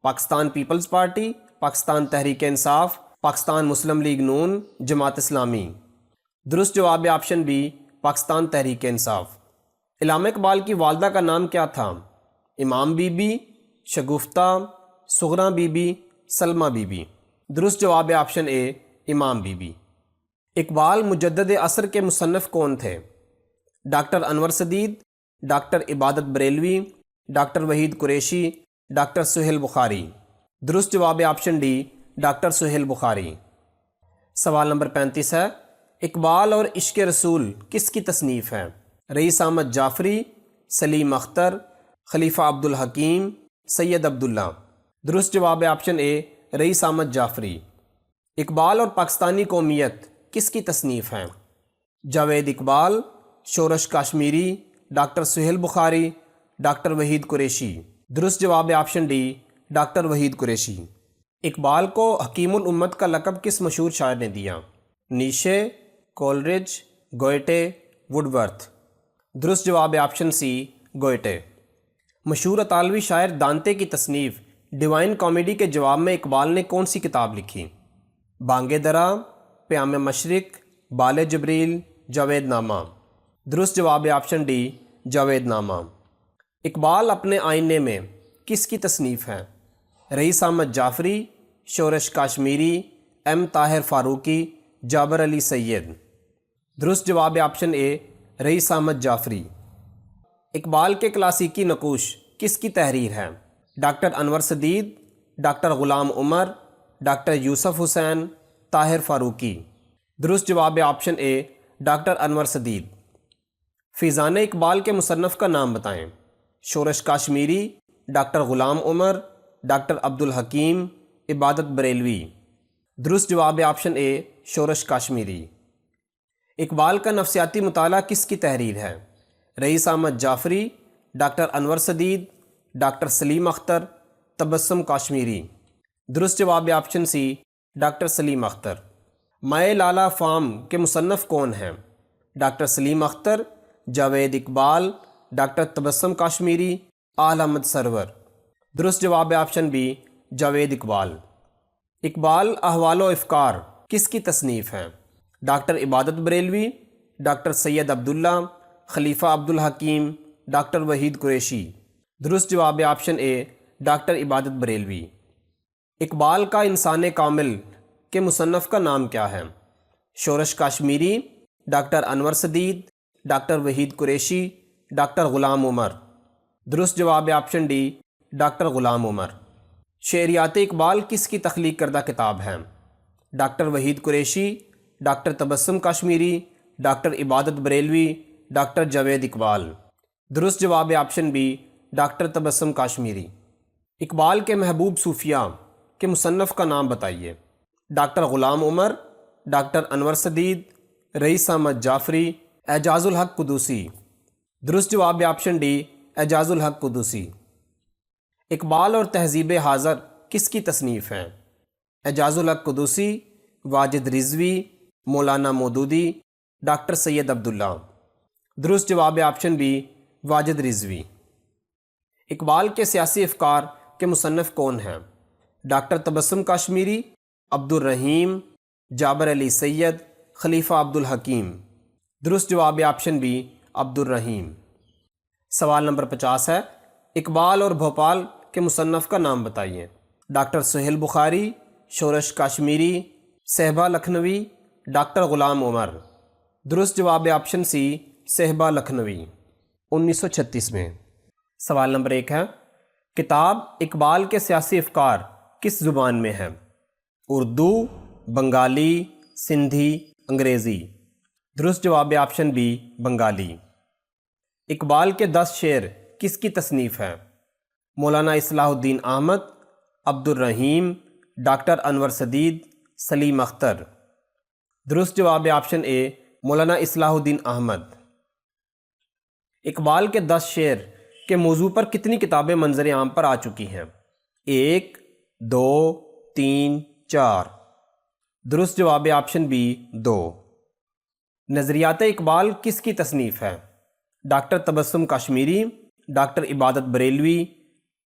پاکستان پیپلز پارٹی، پاکستان تحریک انصاف، پاکستان مسلم لیگ نون، جماعت اسلامی۔ درست جواب ہے آپشن بی، پاکستان تحریک انصاف۔ علامہ اقبال کی والدہ کا نام کیا تھا؟ Imam Bibi, Shagufta, Sughra Bibi, Salma Bibi. درست جواب ہے آپشن اے، امام بی بی۔ اقبال مجدد عصر کے مصنف کون تھے؟ ڈاکٹر انور سدید، ڈاکٹر عبادت بریلوی، ڈاکٹر وحید قریشی، ڈاکٹر سہیل بخاری۔ درست جواب آپشن ڈی، ڈاکٹر سہیل بخاری۔ سوال نمبر 35 ہے، اقبال اور عشق رسول کس کی تصنیف ہے؟ رئیس احمد جعفری، سلیم اختر، خلیفہ عبدالحکیم، سید عبداللہ۔ درست جواب آپشن اے، رئیس احمد جعفری۔ اقبال اور پاکستانی قومیت کس کی تصنیف ہے؟ Javed Iqbal, Shorish Kashmiri, doctor Sohail Bukhari, doctor Waheed Qureshi. درست جواب option D, doctor Waheed Qureshi. Iqbal کو حکیم الامت کا لقب کس مشہور شاعر نے دیا؟ نیشے، کولرج، گوئٹے، ووڈ ورتھ۔ درست جواب آپشن سی، گوئٹے۔ مشہور اطالوی شاعر دانتے کی تصنیف ڈیوائن کامیڈی کے جواب میں اقبال نے کون سی کتاب لکھی؟ بانگ درا، پیام مشرق، بال جبریل، جاوید نامہ۔ درست جواب آپشن ڈی، جاوید نامہ۔ اقبال اپنے آئینے میں کس کی تصنیف ہے؟ رئیس احمد جعفری، شورش کاشمیری، ایم طاہر فاروقی، جابر علی سید۔ درست جواب آپشن اے، رئیس احمد جعفری۔ اقبال کے کلاسیکی نقوش کس کی تحریر ہے؟ Doctor Anwar Sadeed, doctor Ghulam Umar, doctor یوسف حسین، طاہر فاروقی۔ درست جواب option A, doctor Anwar Sadid. فیضان اقبال کے مصنف کا نام بتائیں۔ شورش کاشمیری، ڈاکٹر غلام عمر، ڈاکٹر عبدالحکیم، عبادت بریلوی۔ درست جواب آپشن اے، شورش کاشمیری۔ اقبال کا نفسیاتی مطالعہ کس کی تحریر ہے؟ رئیس احمد جعفری، ڈاکٹر انور سدید، ڈاکٹر سلیم اختر، تبسم کاشمیری۔ درست جواب option C, doctor Saleem Akhtar. مائے لالا فام کے مصنف کون ہیں؟ ڈاکٹر سلیم اختر، جاوید اقبال، ڈاکٹر تبسم کاشمیری، آل احمد سرور۔ درست جواب آپشن بی، جاوید اقبال۔ اقبال احوال و افکار کس کی تصنیف ہے؟ ڈاکٹر عبادت بریلوی، ڈاکٹر سید عبداللہ، خلیفہ عبدالحکیم، ڈاکٹر وحید قریشی۔ درست جواب آپشن اے، ڈاکٹر عبادت بریلوی۔ اقبال کا انسان کامل کے مصنف کا نام کیا ہے؟ شورش Kashmiri, doctor Anwar Sadeed, doctor Waheed Qureshi, doctor Ghulam Umar. درست جواب option D, doctor Ghulam Umar. شعریات Iqbal کس کی تخلیق کردہ کتاب ہے؟ ڈاکٹر وحید قریشی، ڈاکٹر تبسم کاشمیری، ڈاکٹر عبادت بریلوی، ڈاکٹر جاوید اقبال۔ درست جواب آپشن بی، ڈاکٹر تبسم کاشمیری۔ اقبال کے محبوب صوفیاء کے مصنف کا نام بتائیے۔ ڈاکٹر غلام عمر، ڈاکٹر انور سدید، رئیس احمد جعفری، اعجاز الحق قدوسی۔ درست جواب آپشن ڈی، اعجاز الحق قدوسی۔ اقبال اور تہذیب حاضر کس کی تصنیف ہے؟ اعجاز الحق قدوسی، واجد رضوی، مولانا مودودی، ڈاکٹر سید عبداللہ۔ درست جواب آپشن بی، واجد رضوی۔ اقبال کے سیاسی افکار کے مصنف کون ہیں؟ ڈاکٹر تبسم کاشمیری، عبدالرحیم، جابر علی سید، خلیفہ عبدالحکیم۔ درست جواب آپشن بی، عبدالرحیم۔ سوال نمبر 50 ہے، اقبال اور بھوپال کے مصنف کا نام بتائیے۔ ڈاکٹر سہیل بخاری، شورش کاشمیری، صہبا لکھنوی، ڈاکٹر غلام عمر۔ درست جواب آپشن سی، صہبا لکھنوی، 1936 میں۔ سوال نمبر 1 ہے، کتاب اقبال کے سیاسی افکار کس زبان میں ہے؟ اردو، بنگالی، سندھی، انگریزی۔ درست جواب آپشن بی، بنگالی۔ اقبال کے 10 شعر کس کی تصنیف ہے؟ مولانا اصلاح الدین احمد، عبدالرحیم، ڈاکٹر انور سدید، سلیم اختر۔ درست جواب آپشن اے، مولانا اصلاح الدین احمد۔ اقبال کے 10 شعر کے موضوع پر کتنی کتابیں منظر عام پر آ چکی ہیں؟ 1، 2، 3، 4۔ درست جواب آپشن بی، 2۔ نظریات اقبال کس کی تصنیف ہے؟ ڈاکٹر تبسم کاشمیری، ڈاکٹر عبادت بریلوی،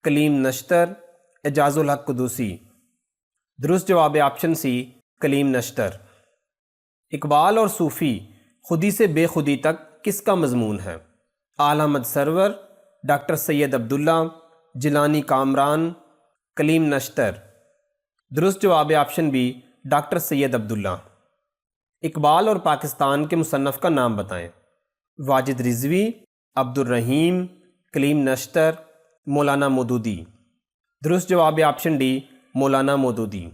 کلیم نشتر، اعجاز الحق قدوسی۔ درست جواب آپشن سی، کلیم نشتر۔ اقبال اور صوفی خودی سے بے خودی تک کس کا مضمون ہے؟ آل احمد سرور، ڈاکٹر سید عبداللہ، جیلانی کامران، کلیم نشتر۔ درست جواب آپشن بی، ڈاکٹر سید عبداللہ۔ اقبال اور پاکستان کے مصنف کا نام بتائیں۔ واجد رضوی، عبد الرحیم، کلیم نشتر، مولانا مودودی۔ درست جواب آپشن ڈی، مولانا مودودی۔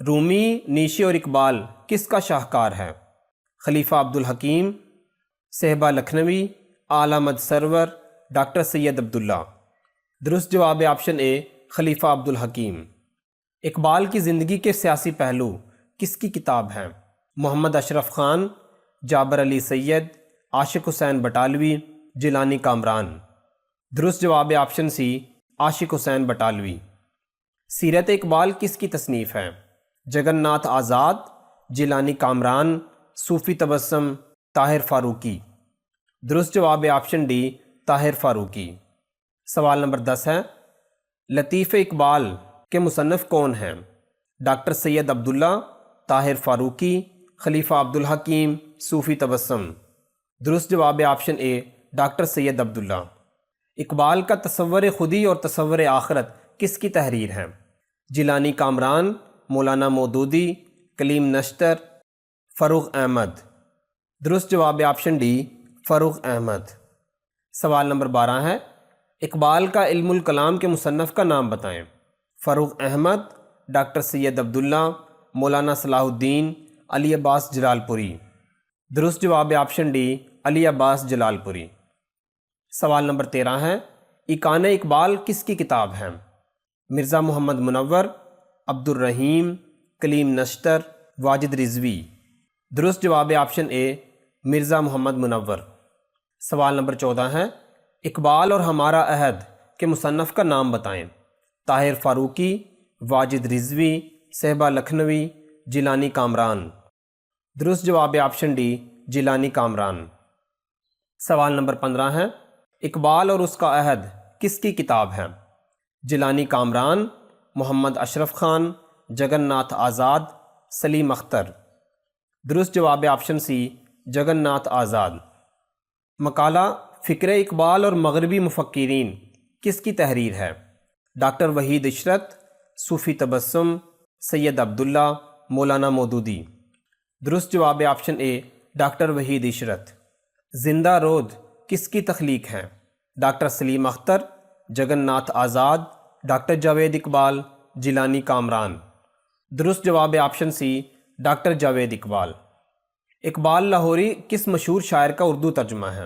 رومی، نیشی اور اقبال کس کا شاہکار ہے؟ خلیفہ عبد الحکیم، صہبا لکھنوی، آل احمد سرور، ڈاکٹر سید عبداللہ۔ درست جواب آپشن اے، خلیفہ عبد الحکیم۔ اقبال کی زندگی کے سیاسی پہلو کس کی کتاب ہے؟ محمد اشرف خان، جابر علی سید، عاشق حسین بٹالوی، جیلانی کامران۔ درست جواب آپشن سی، عاشق حسین بٹالوی۔ سیرت اقبال کس کی تصنیف ہے؟ جگن ناتھ آزاد، جیلانی کامران، صوفی تبسم، طاہر فاروقی۔ درست جواب آپشن ڈی، طاہر فاروقی۔ سوال نمبر 10 ہے، لطیف اقبال کے مصنف کون ہیں؟ ڈاکٹر سید عبداللہ، طاہر فاروقی، خلیفہ عبد الحکیم، صوفی تبسم۔ درست جواب آپشن اے، ڈاکٹر سید عبداللہ۔ اقبال کا تصور خودی اور تصور آخرت کس کی تحریر ہے؟ جیلانی کامران، مولانا مودودی، کلیم نشتر، فروغ احمد۔ درست جواب آپشن ڈی، فروغ احمد۔ سوال نمبر 12 ہے، اقبال کا علم الکلام کے مصنف کا نام بتائیں۔ فروغ احمد، ڈاکٹر سید عبداللہ، مولانا صلاح الدین، علی عباس جلال پوری۔ درست جواب آپشن ڈی، علی عباس جلال پوری۔ سوال نمبر 13 ہے، ایقان اقبال کس کی کتاب ہے؟ مرزا محمد منور، عبد الرحیم، کلیم نشتر، واجد رضوی۔ درست جواب آپشن اے، مرزا محمد منور۔ سوال نمبر 14 ہے، اقبال اور ہمارا عہد کے مصنف کا نام بتائیں۔ طاہر فاروقی، واجد رضوی، صہبا لکھنوی، جیلانی کامران۔ درست جواب آپشن ڈی، جیلانی کامران۔ سوال نمبر 15 ہے، اقبال اور اس کا عہد کس کی کتاب ہے؟ جیلانی کامران، محمد اشرف خان، جگن ناتھ آزاد، سلیم اختر۔ درست جواب آپشن سی، جگن ناتھ آزاد۔ مقالہ فکر اقبال اور مغربی مفکرین کس کی تحریر ہے؟ ڈاکٹر وحید عشرت، صوفی تبسم، سید عبداللہ، مولانا مودودی۔ درست جواب option A, doctor Waheed Ishrat. Zinda Rud کس کی تخلیق ہے؟ Doctor Saleem Akhtar, Jagan Nath Azad, doctor Javed Iqbal, Jilani Kamran. درست جواب option C, doctor Javed Iqbal. Iqbal Lahori کس مشہور شاعر کا اردو ترجمہ ہے؟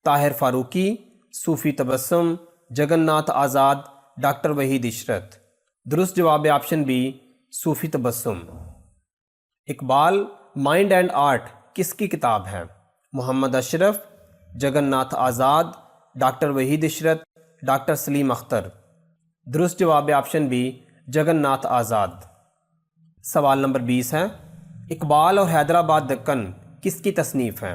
طاہر فاروقی، صوفی تبسم، جگن ناتھ آزاد، ڈاکٹر وحید عشرت۔ درست جواب option B, Sufi Tabassum. Iqbal mind and art کس کی کتاب ہے؟ محمد اشرف، جگن ناتھ آزاد، ڈاکٹر وحید عشرت، ڈاکٹر سلیم اختر۔ درست جواب آپشن بی، جگن ناتھ آزاد۔ سوال نمبر 20 ہے، اقبال اور حیدرآباد دکن کس کی تصنیف ہے؟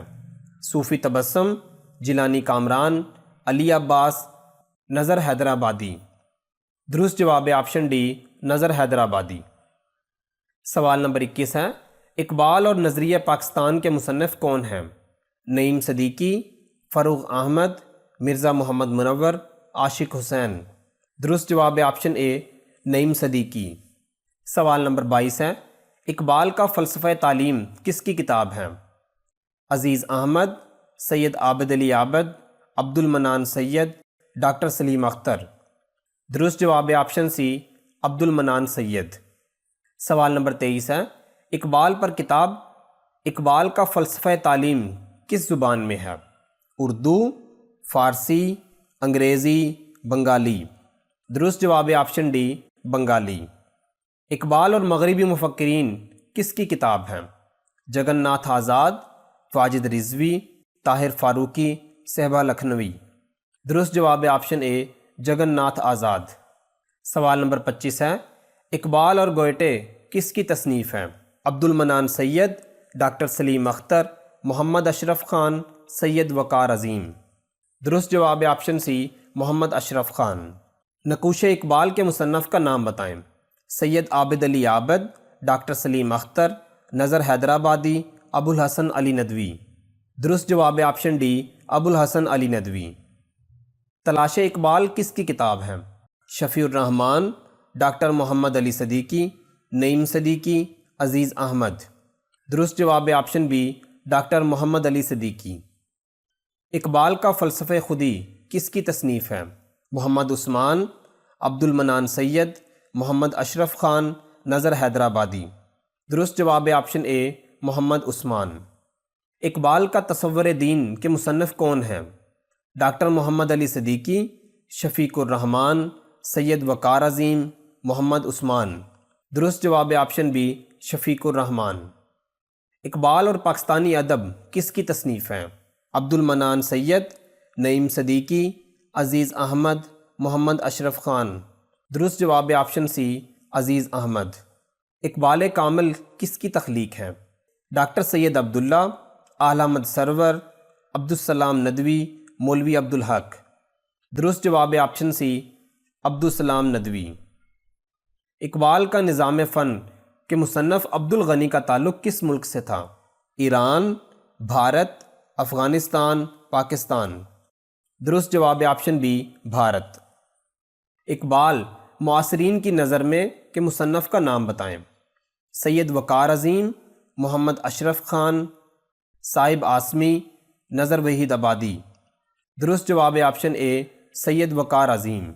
صوفی تبسم، جیلانی کامران، علی عباس، نظر حیدرآبادی۔ درست جواب آپشن ڈی، نظر حیدرآبادی۔ سوال نمبر 21 ہے، اقبال اور نظریہ پاکستان کے مصنف کون ہیں؟ نعیم صدیقی، فروغ احمد، مرزا محمد منور، عاشق حسین۔ درست جواب آپشن اے، نعیم صدیقی۔ سوال نمبر 22 ہے، اقبال کا فلسفہ تعلیم کس کی کتاب ہے؟ عزیز احمد، سید عابد علی عابد، عبد المنان سید، ڈاکٹر سلیم اختر۔ درست جواب آپشن سی، عبد المنان سید۔ سوال نمبر 23 ہے، اقبال پر کتاب اقبال کا فلسفہ تعلیم کس زبان میں ہے؟ اردو، فارسی، انگریزی، بنگالی۔ درست جواب آپشن ڈی، بنگالی۔ اقبال اور مغربی مفکرین کس کی کتاب ہے؟ جگن ناتھ آزاد، واجد رضوی، طاہر فاروقی، صہبا لکھنوی۔ درست جواب آپشن اے، جگن ناتھ آزاد۔ سوال نمبر 25 ہے، اقبال اور گوئٹے کس کی تصنیف ہے؟ عبد المنان سید، ڈاکٹر سلیم اختر، محمد اشرف خان، سید وقار عظیم۔ درست جواب آپشن سی، محمد اشرف خان۔ نقوش اقبال کے مصنف کا نام بتائیں۔ سید عابد علی عابد، ڈاکٹر سلیم اختر، نظر حیدرآبادی، ابو الحسن علی ندوی۔ درست جواب آپشن ڈی، ابو الحسن علی ندوی۔ تلاش اقبال کس کی کتاب ہے؟ شفیع الرحمان، ڈاکٹر محمد علی صدیقی، نعیم صدیقی، عزیز احمد۔ درست جواب آپشن بی ڈاکٹر محمد علی صدیقی۔ اقبال کا فلسفہ خودی کس کی تصنیف ہے؟ محمد عثمان، عبد المنان سید، محمد اشرف خان، نظر حیدرآبادی۔ درست جواب آپشن اے محمد عثمان۔ اقبال کا تصور دین کے مصنف کون ہیں؟ ڈاکٹر محمد علی صدیقی، شفیق الرحمان، سید وقار عظیم، محمد عثمان۔ درست جواب آپشن بی شفیق الرحمان۔ اقبال اور پاکستانی ادب کس کی تصنیف ہے؟ عبد المنان سید، نعیم صدیقی، عزیز احمد، محمد اشرف خان۔ درست جواب آپشن سی عزیز احمد۔ اقبال کامل کس کی تخلیق ہے؟ ڈاکٹر سید عبداللہ، اعلی احمد سرور، عبدالسلام ندوی، مولوی عبدالحق۔ درست جواب آپشن سی عبدالسلام ندوی۔ اقبال کا نظام فن کے مصنف عبد الغنی کا تعلق کس ملک سے تھا؟ ایران، بھارت، افغانستان، پاکستان۔ درست جواب آپشن بی بھارت۔ اقبال معاصرین کی نظر میں کے مصنف کا نام بتائیں۔ سید وقار عظیم، محمد اشرف خان، صاحب آسمی، نظر وحید آبادی۔ درست جواب آپشن اے سید وقار عظیم۔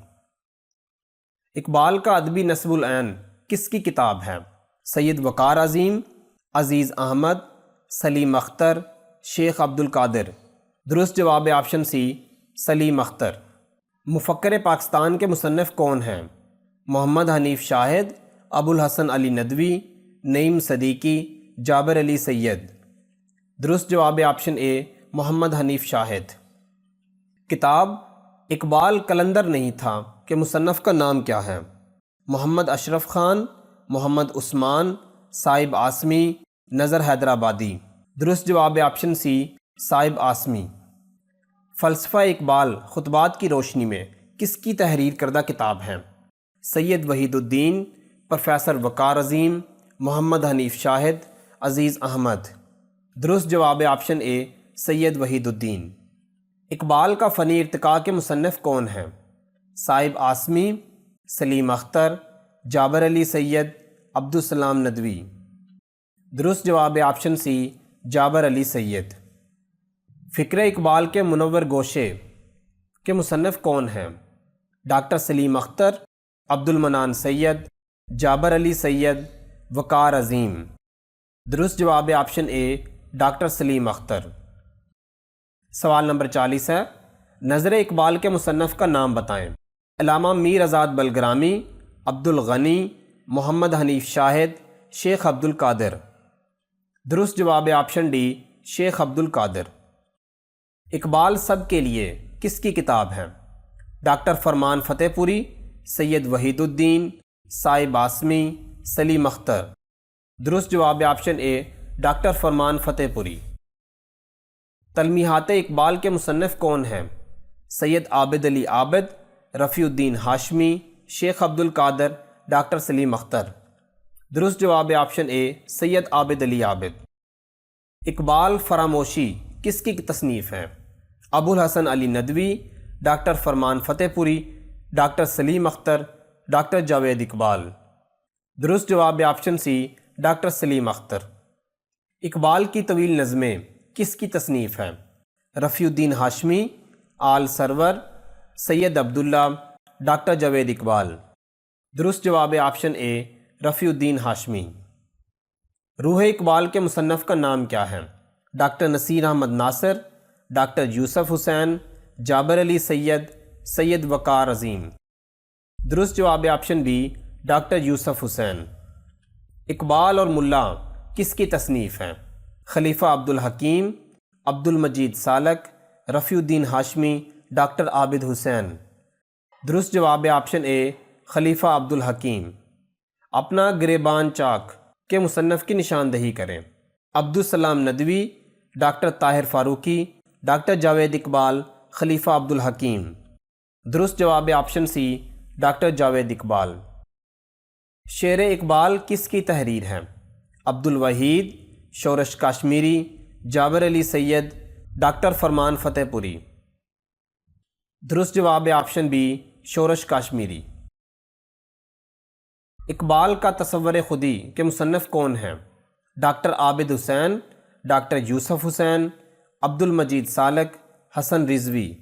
اقبال کا ادبی نصب العین کس کی کتاب ہے؟ سید وقار عظیم، عزیز احمد، سلیم اختر، شیخ عبد القادر۔ درست جواب آپشن سی سلیم اختر۔ مفکر پاکستان کے مصنف کون ہیں؟ محمد حنیف شاہد، ابو الحسن علی ندوی، نعیم صدیقی، جابر علی سید۔ درست جواب آپشن اے محمد حنیف شاہد۔ کتاب اقبال قلندر نہیں تھا کہ مصنف کا نام کیا ہے؟ محمد اشرف خان، محمد عثمان، صاحب آسمی، نظر حیدرآبادی۔ درست جواب آپشن سی صاحب آسمی۔ فلسفہ اقبال خطبات کی روشنی میں کس کی تحریر کردہ کتاب ہے؟ سید وحید الدین، پروفیسر وقار عظیم، محمد حنیف شاہد، عزیز احمد۔ درست جواب آپشن اے سید وحید الدین۔ اقبال کا فنی ارتقاء کے مصنف کون ہیں؟ صاحب آسمی، سلیم اختر، جابر علی سید، عبدالسلام ندوی۔ درست جواب آپشن سی جابر علی سید۔ فکر اقبال کے منور گوشے کے مصنف کون ہیں؟ ڈاکٹر سلیم اختر، عبد المنان سید، جابر علی سید، وقار عظیم۔ درست جواب option A doctor Saleem Akhtar. سوال نمبر 40 ہے، نظر اقبال کے مصنف کا نام بتائیں۔ علامہ میر آزاد بلگرامی، عبد الغنی، محمد حنیف شاہد، شیخ عبد القادر۔ درست جواب آپشن ڈی شیخ عبد القادر۔ اقبال سب کے لیے کس کی کتاب ہے؟ ڈاکٹر فرمان فتح پوری، سید وحید الدین، صاحب آسمی، سلیم اختر۔ درست جواب آپشن اے ڈاکٹر فرمان فتح پوری۔ تلمیحات اقبال کے مصنف کون ہیں؟ سید عابد علی عابد، رفیع الدین ہاشمی، شیخ عبد القادر، ڈاکٹر سلیم اختر۔ درست جواب آپشن اے سید عابد علی عابد۔ اقبال فراموشی کس کی تصنیف ہے؟ ابو الحسن علی Nadwi, doctor Farman Fatehpuri, doctor Saleem Akhtar, doctor Javed Iqbal. درست جواب option C doctor Saleem Akhtar. Iqbal کی طویل نظمیں کس کی تصنیف ہے؟ رفیع الدین ہاشمی، آل سرور، سید عبداللہ، ڈاکٹر جاوید اقبال۔ درست جواب آپشن اے رفیع الدین ہاشمی۔ روح اقبال کے مصنف کا نام کیا ہے؟ ڈاکٹر نصیر احمد ناصر، ڈاکٹر یوسف حسین، جابر علی سید، سید وقار عظیم۔ درست جواب آپشن بی ڈاکٹر یوسف حسین۔ اقبال اور ملا کس کی تصنیف ہے؟ خلیفہ عبد الحکیم، عبد المجید سالک، رفیع الدین ہاشمی، ڈاکٹر عابد حسین۔ درست جواب آپشن اے خلیفہ عبد الحکیم۔ اپنا گریبان چاک کے مصنف کی نشاندہی کریں۔ Abdussalam Nadvi, doctor Tahir Farooqi, doctor Javed Iqbal, Khalifa Abdul Hakim. درست جواب option C doctor Javed Iqbal. شعر اقبال کس کی تحریر ہے؟ عبد الوحید، شورش کاشمیری، جابر علی سید، ڈاکٹر فرمان فتح پوری۔ درست جواب آپشن بی شورش کاشمیری۔ اقبال کا تصور خودی کے مصنف کون ہیں؟ ڈاکٹر عابد حسین، ڈاکٹر یوسف حسین، عبد المجید سالک، حسن رضوی۔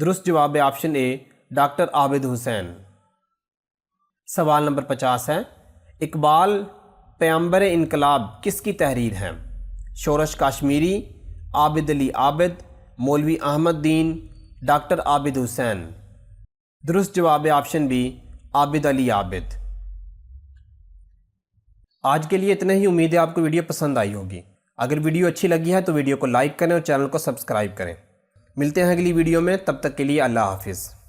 درست جواب آپشن اے ڈاکٹر عابد حسین۔ سوال نمبر 50 ہے، اقبال پیامبر انقلاب کس کی تحریر ہے؟ شورش کاشمیری، عابد علی عابد، مولوی احمد دین، ڈاکٹر عابد حسین۔ درست جواب آپشن بی عابد علی عابد۔ آج کے لیے اتنا ہی، امید ہے آپ کو ویڈیو پسند آئی ہوگی۔ اگر ویڈیو اچھی لگی ہے تو ویڈیو کو لائک کریں اور چینل کو سبسکرائب کریں۔ ملتے ہیں اگلی ویڈیو میں، تب تک کے لیے اللہ حافظ۔